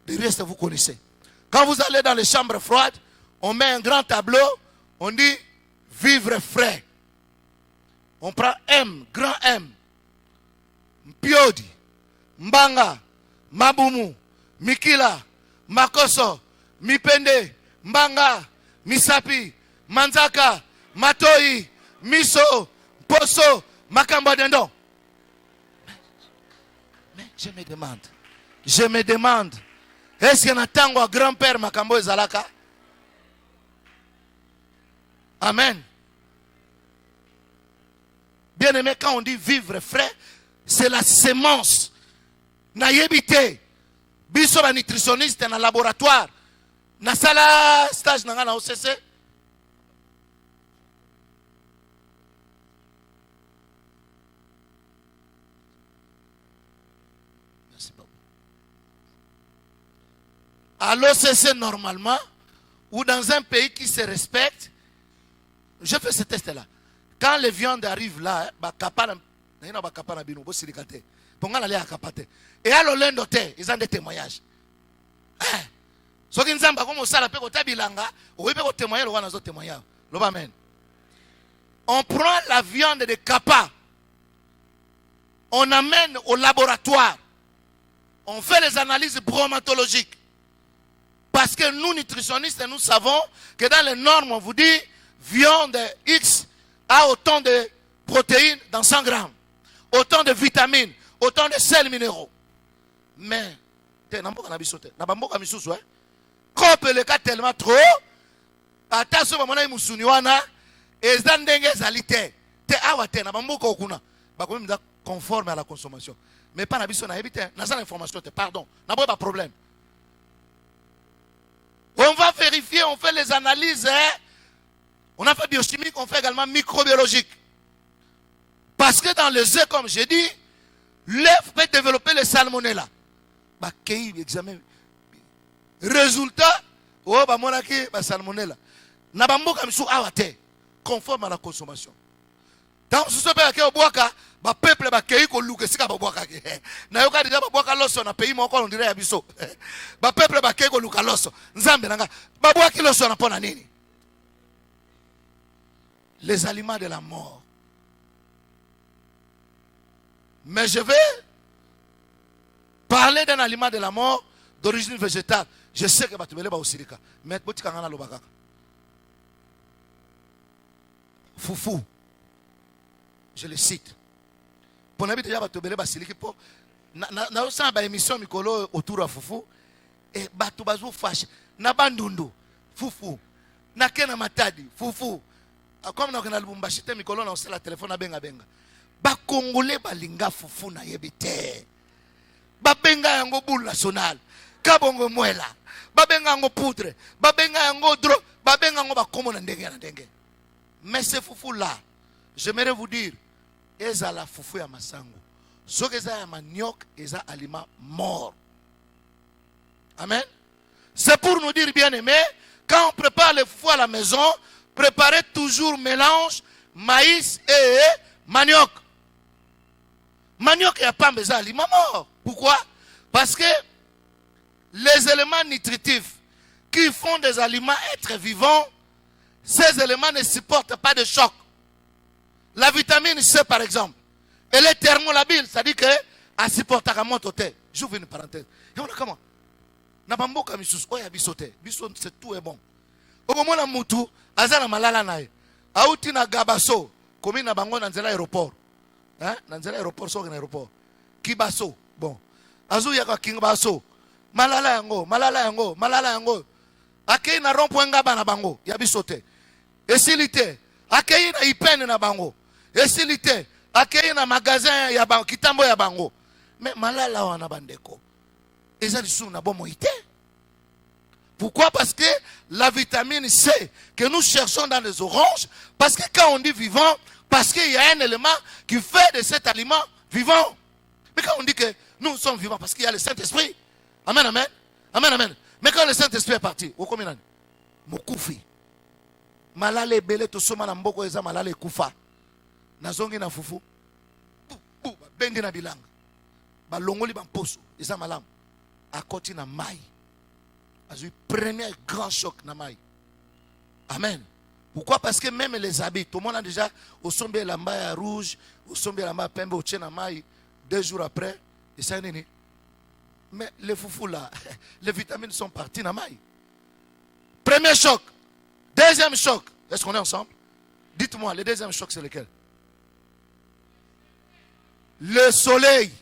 Le reste, vous connaissez. Quand vous allez dans les chambres froides, on met un grand tableau, on dit vivre frais. On prend M, grand M. Piodi, Mbanga, Mabumu, Mikila, Makoso, Mipende, Mbanga, Misapi, Manzaka, Matoi, Miso, Poso, Makamba Dendon. Mais je me demande, est-ce qu'il y a un tango à grand-père Makambo et Zalaka? Amen. Bien aimé, quand on dit vivre frais, c'est la sémence. Naïebité. Biso la nutritionniste dans le laboratoire. Na sala stage na OCC. Merci beaucoup. À l'OCC normalement, ou dans un pays qui se respecte, je fais ce test-là. Quand les viandes arrivent là, et à l'olendo ils ont des témoignages. On prend la viande de capa, on amène au laboratoire, on fait les analyses bromatologiques. Parce que nous, nutritionnistes, nous savons que dans les normes, on vous dit viande X a autant de protéines dans 100 grammes, autant de vitamines, autant de sels minéraux. Mais, quand le cas tellement trop, attention, conforme à la consommation. Mais pas l'information, pardon, n'a pas de problème. On va vérifier, on fait les analyses. On a fait biochimique, on fait également microbiologique. Parce que dans les œufs, comme j'ai dit, l'œuf peut développer le salmonella. Examen. Résultat, salmonella. Conforme à la consommation. Dans ce peuple les aliments de la mort. Mais je vais parler d'un aliment de la mort d'origine végétale. Je sais que tu vas aussi mais foufou. Je le cite. Pour n'habiter déjà batubele basiliki po na osana ba émission mikolo autour de foufou et batu bazu fâche na bandundu foufou na kena matadi foufou comme dans le Lubumbashi, mikolo na osala téléphone benga benga. Ba Congolais balinga fufu na yebite. Ba benga yango boule national. Kabongo mwela. Ba benga yango poudre. Ba benga yango dro. Ba benga yango ba komo na ndenge na ndenge. Mais ce fufu là, j'aimerais vous dire, eza la fufu ya masango. Soki eza ya manioc, eza aliment mort. Amen. C'est pour nous dire, bien aimé, quand on prépare le fufu à la maison, préparez toujours mélange maïs et manioc. Manioc et pas eza aliment mort. Pourquoi? Parce que les éléments nutritifs qui font des aliments être vivants, ces éléments ne supportent pas de choc. La vitamine C, par exemple, elle est thermolabile, c'est-à-dire qu'elle supporte à monter. J'ouvre une parenthèse. Et on a comment? Nabamboka misus, oya bisote. Bisote, c'est tout est bon. Au moment où mutu, azana malala nae. Auti na gabaso, comme na bango na nzela aéroport. Hein? Na nzela aéroport, so na aéroport. Kibaso, bon. Azu yaka kingbaso. Malala yango, malala yango, malala yango. Akei na rompo ngaba na bango, ya bisote. Esilite. Akei na ipene na bango. Esilite. Akei na magasin ya bango, kitambo ya bango. Mais malala wana bandeko. Eza lisu na bomo ite. Pourquoi? Parce que la vitamine C que nous cherchons dans les oranges, parce que quand on dit vivant, parce qu'il y a un élément qui fait de cet aliment vivant. Mais quand on dit que nous sommes vivants, parce qu'il y a le Saint-Esprit. Amen, amen. Amen, amen. Mais quand le Saint-Esprit est parti, au combien d'années? Mokoufi. Malale bele to soma na mboko eza malale kufa. Nazongi na fufu. Bendi na bilanga. Ba longoli ba mposo eza malamu. Akoti na mai. Azui premier grand choc na mai. Amen. Pourquoi? Parce que même les habits, tout le monde a déjà au sombe la maille rouge, au sombe la maille pembe au tien na mai 2 jours après, et ça n'est. Mais les foufous là, les vitamines sont parties dans maille. Premier choc. Deuxième choc. Est-ce qu'on est ensemble? Dites-moi, le deuxième choc c'est lequel? Le soleil.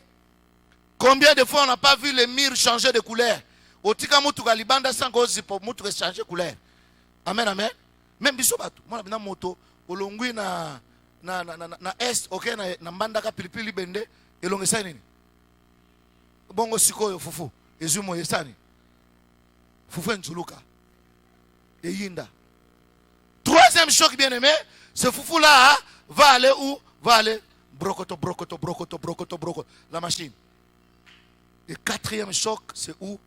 Combien de fois on n'a pas vu les murs changer de couleur? Otika mutu galibanda sans cause pour mutu changer de couleur. Amen, amen. Même bisobatu. Moi na moto olongwi na est, ok na mbandaka pilipili bende elongesa nini? Bongo sikoyo fufu. Ezumo yesani. Fufu nzuluka. Eyinda. Troisième choc bien aimé, ce foufou là va aller où? Va aller brocoto. La machine. Et quatrième choc, c'est où?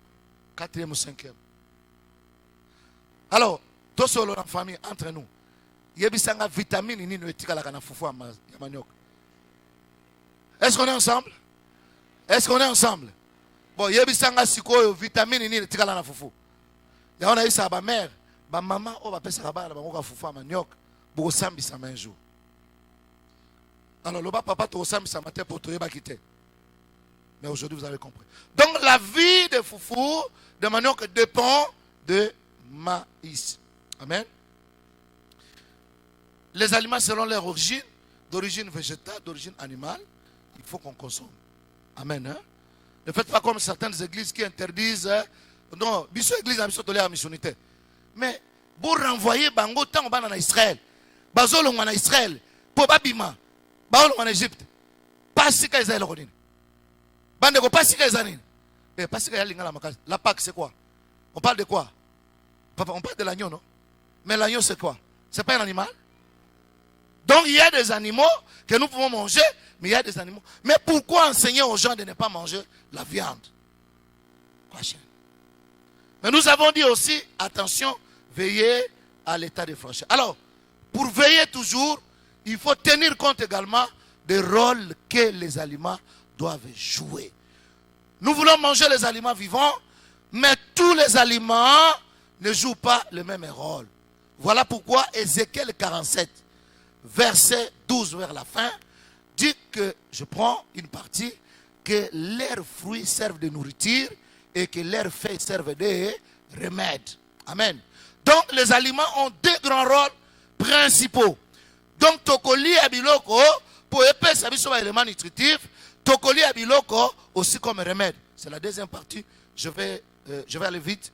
Quatrième ou cinquième. Alors, tout seul en famille, entre nous, il y a des vitamines qui ne sont pas foufou à manioc. Est-ce qu'on est ensemble? Est-ce qu'on est ensemble? Bon, il y a des vitamines qui ne sont pas foufou. Il y a des ma mère, ma maman, on va passer à la foufou à manioc, pour sambi ça un jour. Alors, le papa, tu as sambi ça matin pour te quitter. Mais aujourd'hui, vous avez compris. Donc, la vie de foufou, de manioc, dépend de maïs. Amen. Les aliments selon leur origine, d'origine végétale, d'origine animale, il faut qu'on consomme. Amen. Hein? Ne faites pas comme certaines églises qui interdisent. Non, biso église a biso tolé missionnité. Mais pour renvoyer bango tant on en Israël, bazolo en Israël, pour babima, baolo en Égypte, pas si ka Israël rodine. Bandeko pas si ka Israël. Mais pas si ka yalinga la makasi. La Pâque c'est quoi? On parle de quoi? Papa, on parle de l'agneau, non? Mais l'agneau c'est quoi? C'est pas un animal? Donc il y a des animaux que nous pouvons manger, mais il y a des animaux. Mais pourquoi enseigner aux gens de ne pas manger la viande? Mais nous avons dit aussi, attention, veillez à l'état de fraîcheur. Alors, pour veiller toujours, il faut tenir compte également des rôles que les aliments doivent jouer. Nous voulons manger les aliments vivants, mais tous les aliments ne jouent pas le même rôle. Voilà pourquoi Ézéchiel 47, verset 12 vers la fin, dit que, je prends une partie, que leurs fruits servent de nourriture et que leurs feuilles servent de remède. Amen. Donc les aliments ont 2 grands rôles principaux. Donc tokoli abiloko pour épaissir les éléments nutritifs, tokoli abiloko aussi comme remède. C'est la deuxième partie. Je vais aller vite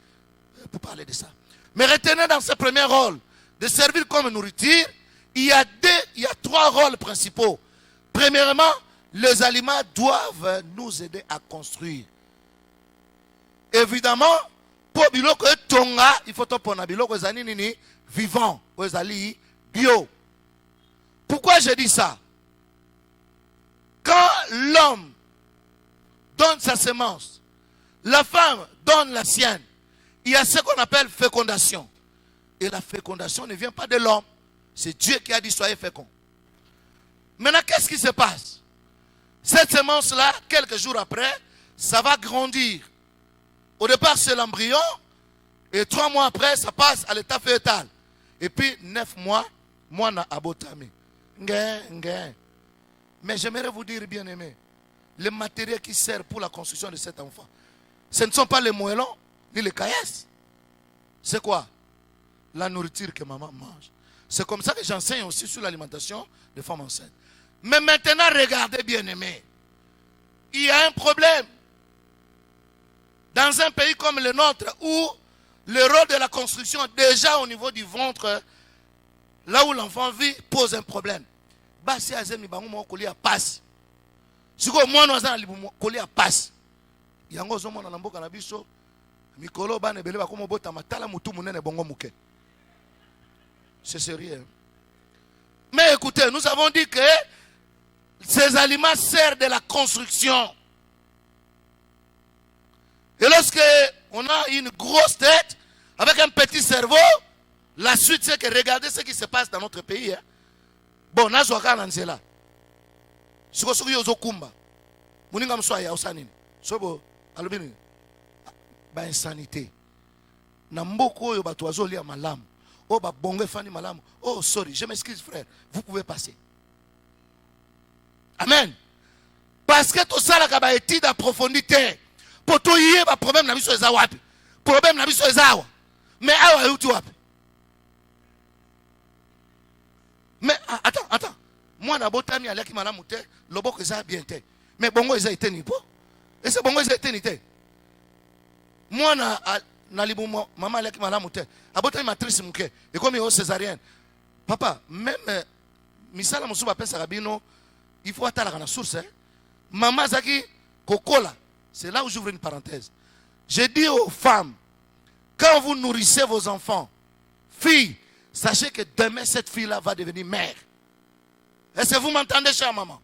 pour parler de ça. Mais retenez dans ce premier rôle de servir comme nourriture, il y a 3 rôles principaux. Premièrement, les aliments doivent nous aider à construire. Évidemment, pour biloko tonga, il faut topona biloko ezali nini vivant, ezali bio. Pourquoi je dis ça? Quand l'homme donne sa semence, la femme donne la sienne, il y a ce qu'on appelle fécondation. Et la fécondation ne vient pas de l'homme. C'est Dieu qui a dit soyez féconds. Maintenant, qu'est-ce qui se passe? Cette semence-là, quelques jours après, ça va grandir. Au départ, c'est l'embryon. Et 3 mois après, ça passe à l'état fœtal. Et puis, 9 mois, moi, na abotami. Mais j'aimerais vous dire, bien aimé, les matériaux qui servent pour la construction de cet enfant, ce ne sont pas les moellons, ni les caillasses. C'est quoi? La nourriture que maman mange. C'est comme ça que j'enseigne aussi sur l'alimentation des femmes enceintes. Mais maintenant, regardez, bien aimé, il y a un problème. Dans un pays comme le nôtre, où le rôle de la construction, déjà au niveau du ventre, là où l'enfant vit, pose un problème. Si azemi bango mo kolia passe. Siko mwana azana libu kolia passe. Yango zo mona na mboka na biso mikolo bana ebele bakomo bota matala mutu munene bongo muke. C'est sérieux. Mais écoutez, nous avons dit que ces aliments servent de la construction. Et lorsque on a une grosse tête avec un petit cerveau, la suite c'est que regardez ce qui se passe dans notre pays. Hein. Bon, nazwaka na nzela. Siko soko yozo kumba. Muninga mswa ya usanini. Sobo alubini. Ba insanité. Na mboko oyo bato azolia malamu. Oh ba bongo fani malamu. Oh sorry, je m'excuse frère. Vous pouvez passer. Amen. Parce que tout ça la ba étude approfondie te. Pour to yé ba problème na biso eza wapi. Problème na biso eza awa. Mais awa yuti wapi. Mais attends. Moi, na botami alaki malamu te, loboko eza bien te. Mais bongo eza eteni po. Et c'est bongo eza eteni te. Moi na libu maman alaki malamu te. Abotami matrice muke. Et comme yo césarienne. Papa, même misala musuba pesa rabino, il faut attendre la source. Hein? Maman zaki kokola. C'est là où j'ouvre une parenthèse. Je dis aux femmes, quand vous nourrissez vos enfants, filles, sachez que demain, cette fille-là va devenir mère. Est-ce que vous m'entendez, chère maman?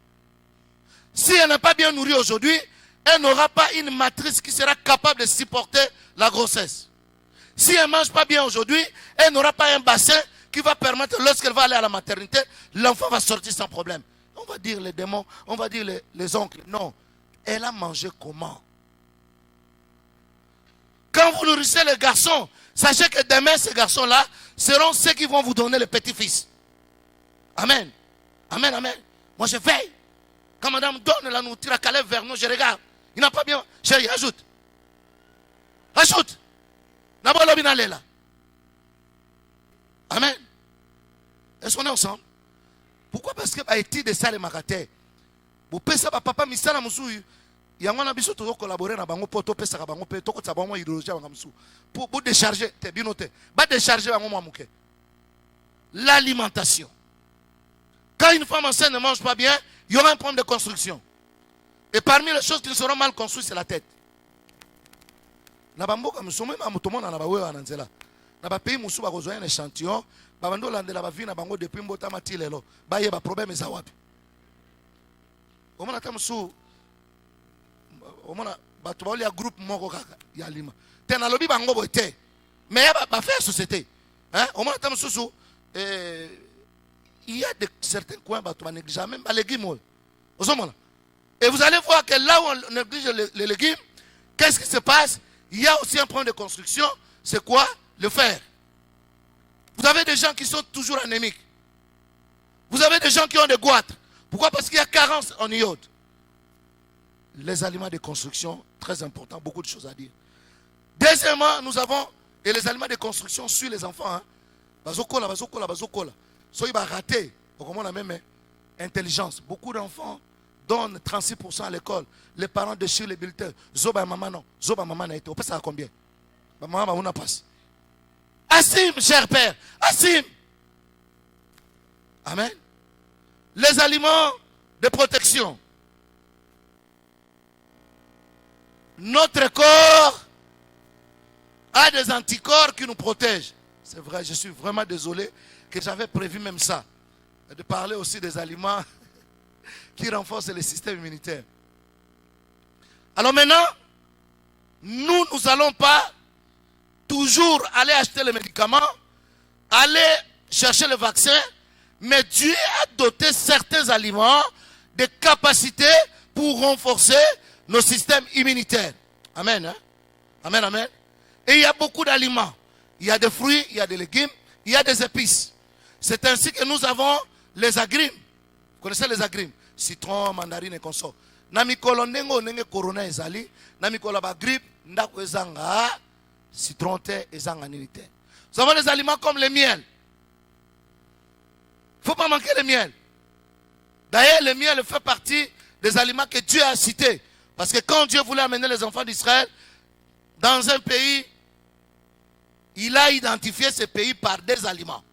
Si elle n'est pas bien nourrie aujourd'hui, elle n'aura pas une matrice qui sera capable de supporter la grossesse. Si elle ne mange pas bien aujourd'hui, elle n'aura pas un bassin qui va permettre, lorsqu'elle va aller à la maternité, l'enfant va sortir sans problème. On va dire les démons, on va dire les oncles. Non. Elle a mangé comment? Quand vous nourrissez les garçons, sachez que demain, ces garçons-là seront ceux qui vont vous donner les petits-fils. Amen. Amen, amen. Moi, je veille. Quand madame donne la nourriture à Caleb vers nous, je regarde. Il n'a pas bien. Chérie, ajoute. Ajoute. Amen. Est-ce qu'on est ensemble? Pourquoi? Parce que bah, étude de ça les magatés. Vous pensez que papa misala musu. Il y a un biso to collaborer na bango poto pesa ka bango pe to ko tsabamo idéologie bango musu. Pour décharger, t'es bien noté. Ba décharger bango muke. L'alimentation. Quand une femme enceinte ne mange pas bien, il y aura un problème de construction. Et parmi les choses qui seront mal construites, c'est la tête. Na bamboka musome ma mutomo na ba wewa na nzela. Na ba pays musu ba kozoya un échantillon, ba bando landela ba vie na bango depuis mbota matilelo. Ba ye ba problème eza wapi. Omona tamusu omona bato ba groupe moko kaka ya lima. Te na lobi bango bote. Mais ba faire société. Hein? Omona tamusu il y a certains coins bato ba néglige même ba légumes. Et vous allez voir que là où on néglige les légumes, qu'est-ce qui se passe? Il y a aussi un problème de construction. C'est quoi? Le fer. Vous avez des gens qui sont toujours anémiques. Vous avez des gens qui ont des goitres. Pourquoi? Parce qu'il y a carence en iode. Les aliments de construction, très important, beaucoup de choses à dire. Deuxièmement, nous avons, et les aliments de construction sur les enfants. Bazokola. Soit il va rater. On a même intelligence. Beaucoup d'enfants donnent 36% à l'école. Les parents déchirent les bulletins. Zoba maman non. Zoba maman n'a été. On passe à combien? Maman on a passé. Assim, cher père. Assim. Amen. Les aliments de protection. Notre corps a des anticorps qui nous protègent. C'est vrai, je suis vraiment désolé que j'avais prévu même ça. De parler aussi des aliments qui renforcent le système immunitaire. Alors maintenant, nous n'allons pas toujours aller acheter les médicaments, aller chercher le vaccin, mais Dieu a doté certains aliments de capacités pour renforcer nos systèmes immunitaires. Amen. Hein? Amen, amen. Et il y a beaucoup d'aliments. Il y a des fruits, il y a des légumes, il y a des épices. C'est ainsi que nous avons les agrimes. Vous connaissez les agrimes? Citron, mandarine et consorts. Namikolo nengo nenge corona ezali, namikolo ba grippe, ndako ezanga, citron te ezanga nini te. Nous avons des aliments comme le miel. Il ne faut pas manquer le miel. D'ailleurs, le miel fait partie des aliments que Dieu a cités. Parce que quand Dieu voulait amener les enfants d'Israël dans un pays, il a identifié ce pays par des aliments.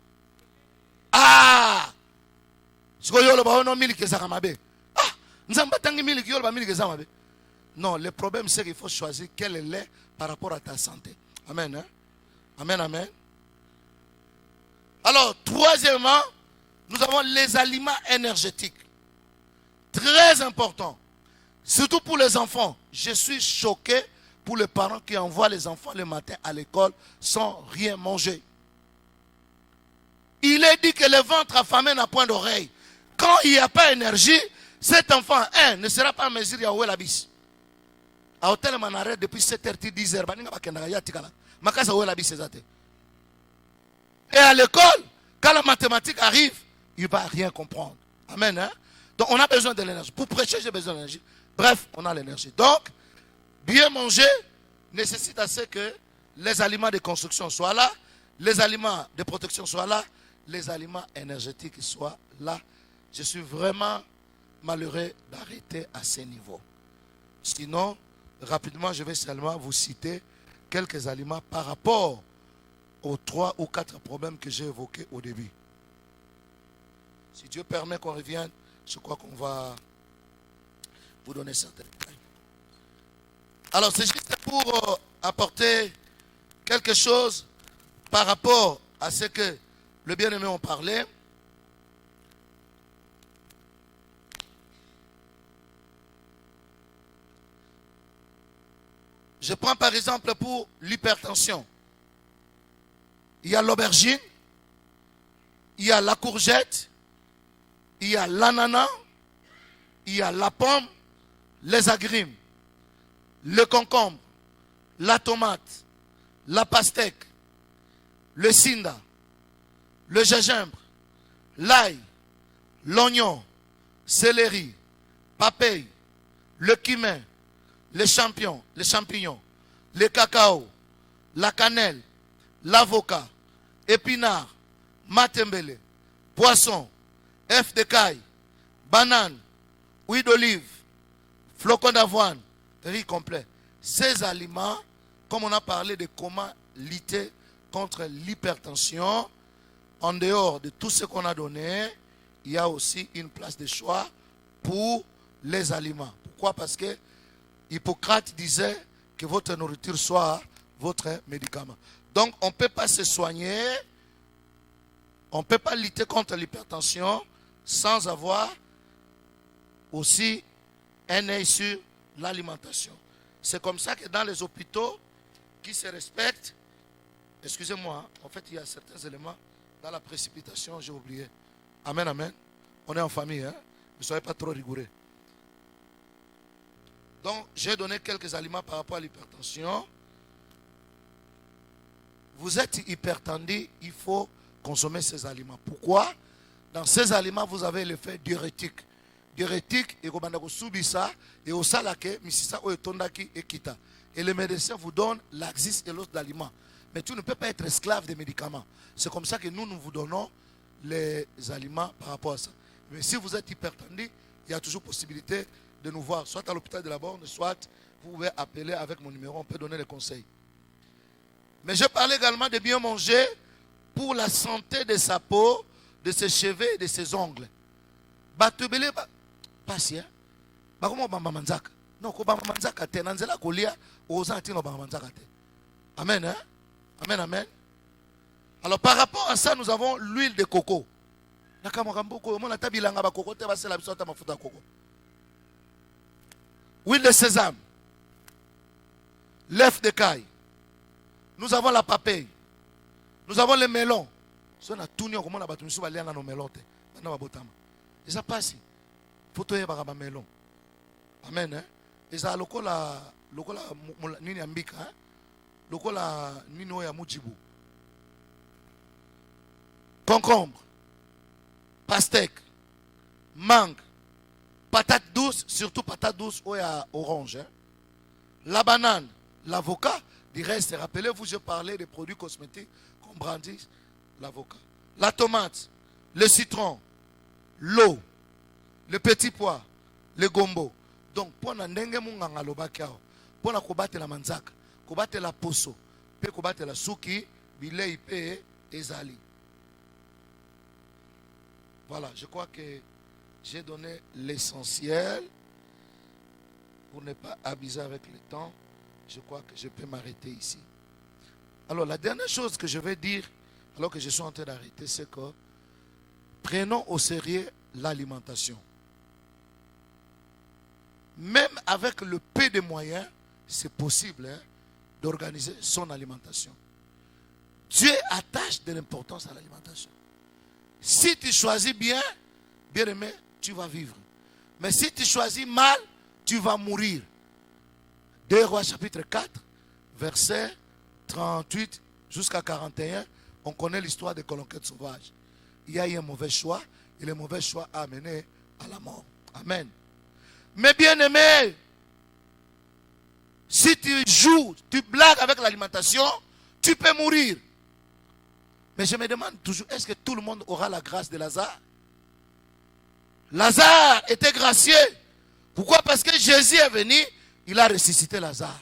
Ah! Non, le problème c'est qu'il faut choisir quel est lait par rapport à ta santé. Amen. Hein? Amen, amen. Alors, troisièmement, nous avons les aliments énergétiques. Très important. Surtout pour les enfants. Je suis choqué pour les parents qui envoient les enfants le matin à l'école sans rien manger. Il est dit que le ventre affamé n'a point d'oreille. Quand il n'y a pas d'énergie, cet enfant, ne sera pas en mesure de où la bise. À l'hôtel, on arrête depuis 7h, 10h. Et à l'école, quand la mathématique arrive, il ne va rien comprendre. Amen. Hein? Donc on a besoin de l'énergie. Pour prêcher, j'ai besoin d'énergie. Bref, on a l'énergie. Donc, bien manger nécessite à ce que les aliments de construction soient là, les aliments de protection soient là, les aliments énergétiques soient là. Je suis vraiment malheureux d'arrêter à ce niveau. Sinon, rapidement, je vais seulement vous citer quelques aliments par rapport aux 3 ou 4 problèmes que j'ai évoqués au début. Si Dieu permet qu'on revienne, je crois qu'on va vous donner certains détails. Alors, c'est juste pour apporter quelque chose par rapport à ce que le bien-aimé ont parlé. Je prends par exemple pour l'hypertension. Il y a l'aubergine, il y a la courgette, il y a l'ananas, il y a la pomme, les agrumes, le concombre, la tomate, la pastèque, le cinda, le gingembre, l'ail, l'oignon, céleri, papaye, le cumin, les champignons, le cacao, la cannelle, l'avocat, épinard, matembele, poisson, œuf de caille, banane, huile d'olive, flocons d'avoine, riz complet. Ces aliments, comme on a parlé de comment lutter contre l'hypertension, en dehors de tout ce qu'on a donné, il y a aussi une place de choix pour les aliments. Pourquoi? Parce que Hippocrate disait que votre nourriture soit votre médicament. Donc, on ne peut pas se soigner, on ne peut pas lutter contre l'hypertension sans avoir aussi un œil sur l'alimentation. C'est comme ça que dans les hôpitaux qui se respectent, excusez-moi, en fait, il y a certains éléments dans la précipitation, j'ai oublié. Amen, amen. On est en famille, hein? Ne soyez pas trop rigoureux. Donc, j'ai donné quelques aliments par rapport à l'hypertension. Vous êtes hypertendu, il faut consommer ces aliments. Pourquoi? Dans ces aliments, vous avez l'effet diurétique. Diurétique, et le médecin vous donne l'axis et l'autre d'aliments. Mais tu ne peux pas être esclave des médicaments. C'est comme ça que nous vous donnons les aliments par rapport à ça. Mais si vous êtes hypertendu, il y a toujours possibilité de nous voir, soit à l'hôpital de la Borne, soit vous pouvez appeler avec mon numéro, on peut donner les conseils. Mais je parlais également de bien manger pour la santé de sa peau, de ses cheveux et de ses ongles. Batubele patient. Comment bamba manzaka? Non, ko bamba manzaka te nanzela kolia ozanti no bamba manzaka te. Amen hein? Amen amen. Alors par rapport à ça, nous avons l'huile de coco. Huile de sésame. L'œuf de caille. Nous avons la papaye. Nous avons les melons. Si on a tout comment on a battu sur les melons. Et ça passe. Photo est par melon. Amen. Hein? Et ça lokola nini ambika. Lokola nino ya mujibu. Concombre, pastèque, mangue, patate douce, surtout patate douce ou orange. Hein. La banane, l'avocat, du reste, rappelez-vous, je parlais des produits cosmétiques qu'on brandit, l'avocat. La tomate, le citron, l'eau, le petit pois, le gombo. Donc, pour n'andenge munganga lobakiao, pour na kobattre la manzaka, kobattre la poso, pe kobattre la suki, bilei pe ezali. Voilà, je crois que j'ai donné l'essentiel. Pour ne pas abuser avec le temps, je crois que je peux m'arrêter ici. Alors, la dernière chose que je vais dire, alors que je suis en train d'arrêter, c'est que prenons au sérieux l'alimentation. Même avec le peu de moyens, c'est possible hein, d'organiser son alimentation. Dieu attache de l'importance à l'alimentation. Si tu choisis bien, bien aimé, tu vas vivre. Mais si tu choisis mal, tu vas mourir. 2 Rois chapitre 4, verset 38 jusqu'à 41, on connaît l'histoire des conquêtes sauvages. Il y a eu un mauvais choix, et le mauvais choix a amené à la mort. Amen. Mais bien aimé, si tu joues, tu blagues avec l'alimentation, tu peux mourir. Mais je me demande toujours, est-ce que tout le monde aura la grâce de Lazare? Lazare était gracieux. Pourquoi? Parce que Jésus est venu, il a ressuscité Lazare.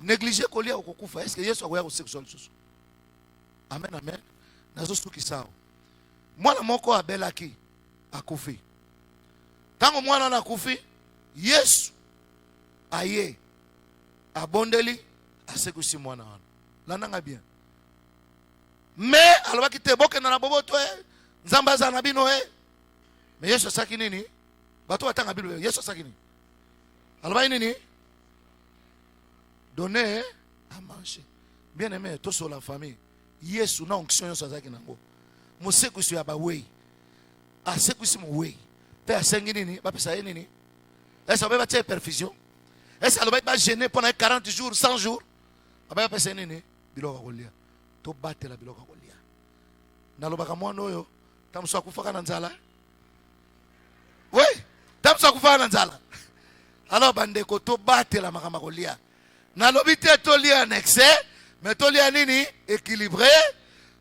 Négligez qu'on lit au Kokufa. Est-ce que Jésus a ouvert au sexuel? Amen, amen. Nazo suki sao. Moi, la moko abelaki akufi. Tango mwana na kufi, Yesu aye abondeli asekusi mwana wana. Lananga bien. Mais alors qui te boke na na boboto nzamba za na bino mais Yesu saki nini bato batanga Bible Yesu saki nini alors nini donner à manger bien aimé tous sur la famille Yesu na onction Yesu saki nango moseko su ya ba wei asekusi mo wei pe asengi nini ba pesa nini est-ce que va faire perfusion est-ce que va gêner pendant 40 jours 100 jours ba pesa nini bilo kolia to batela biloko kolia nalobaka mwana oyo tamso akufaka na nzala oui tamso akufaka na nzala alors bandeko to batela makama kolia nalobi te to lia en excès mais to lia nini équilibré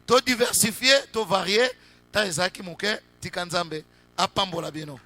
to diversifié to varié ta ezaki muke tikanzambe apambola bino.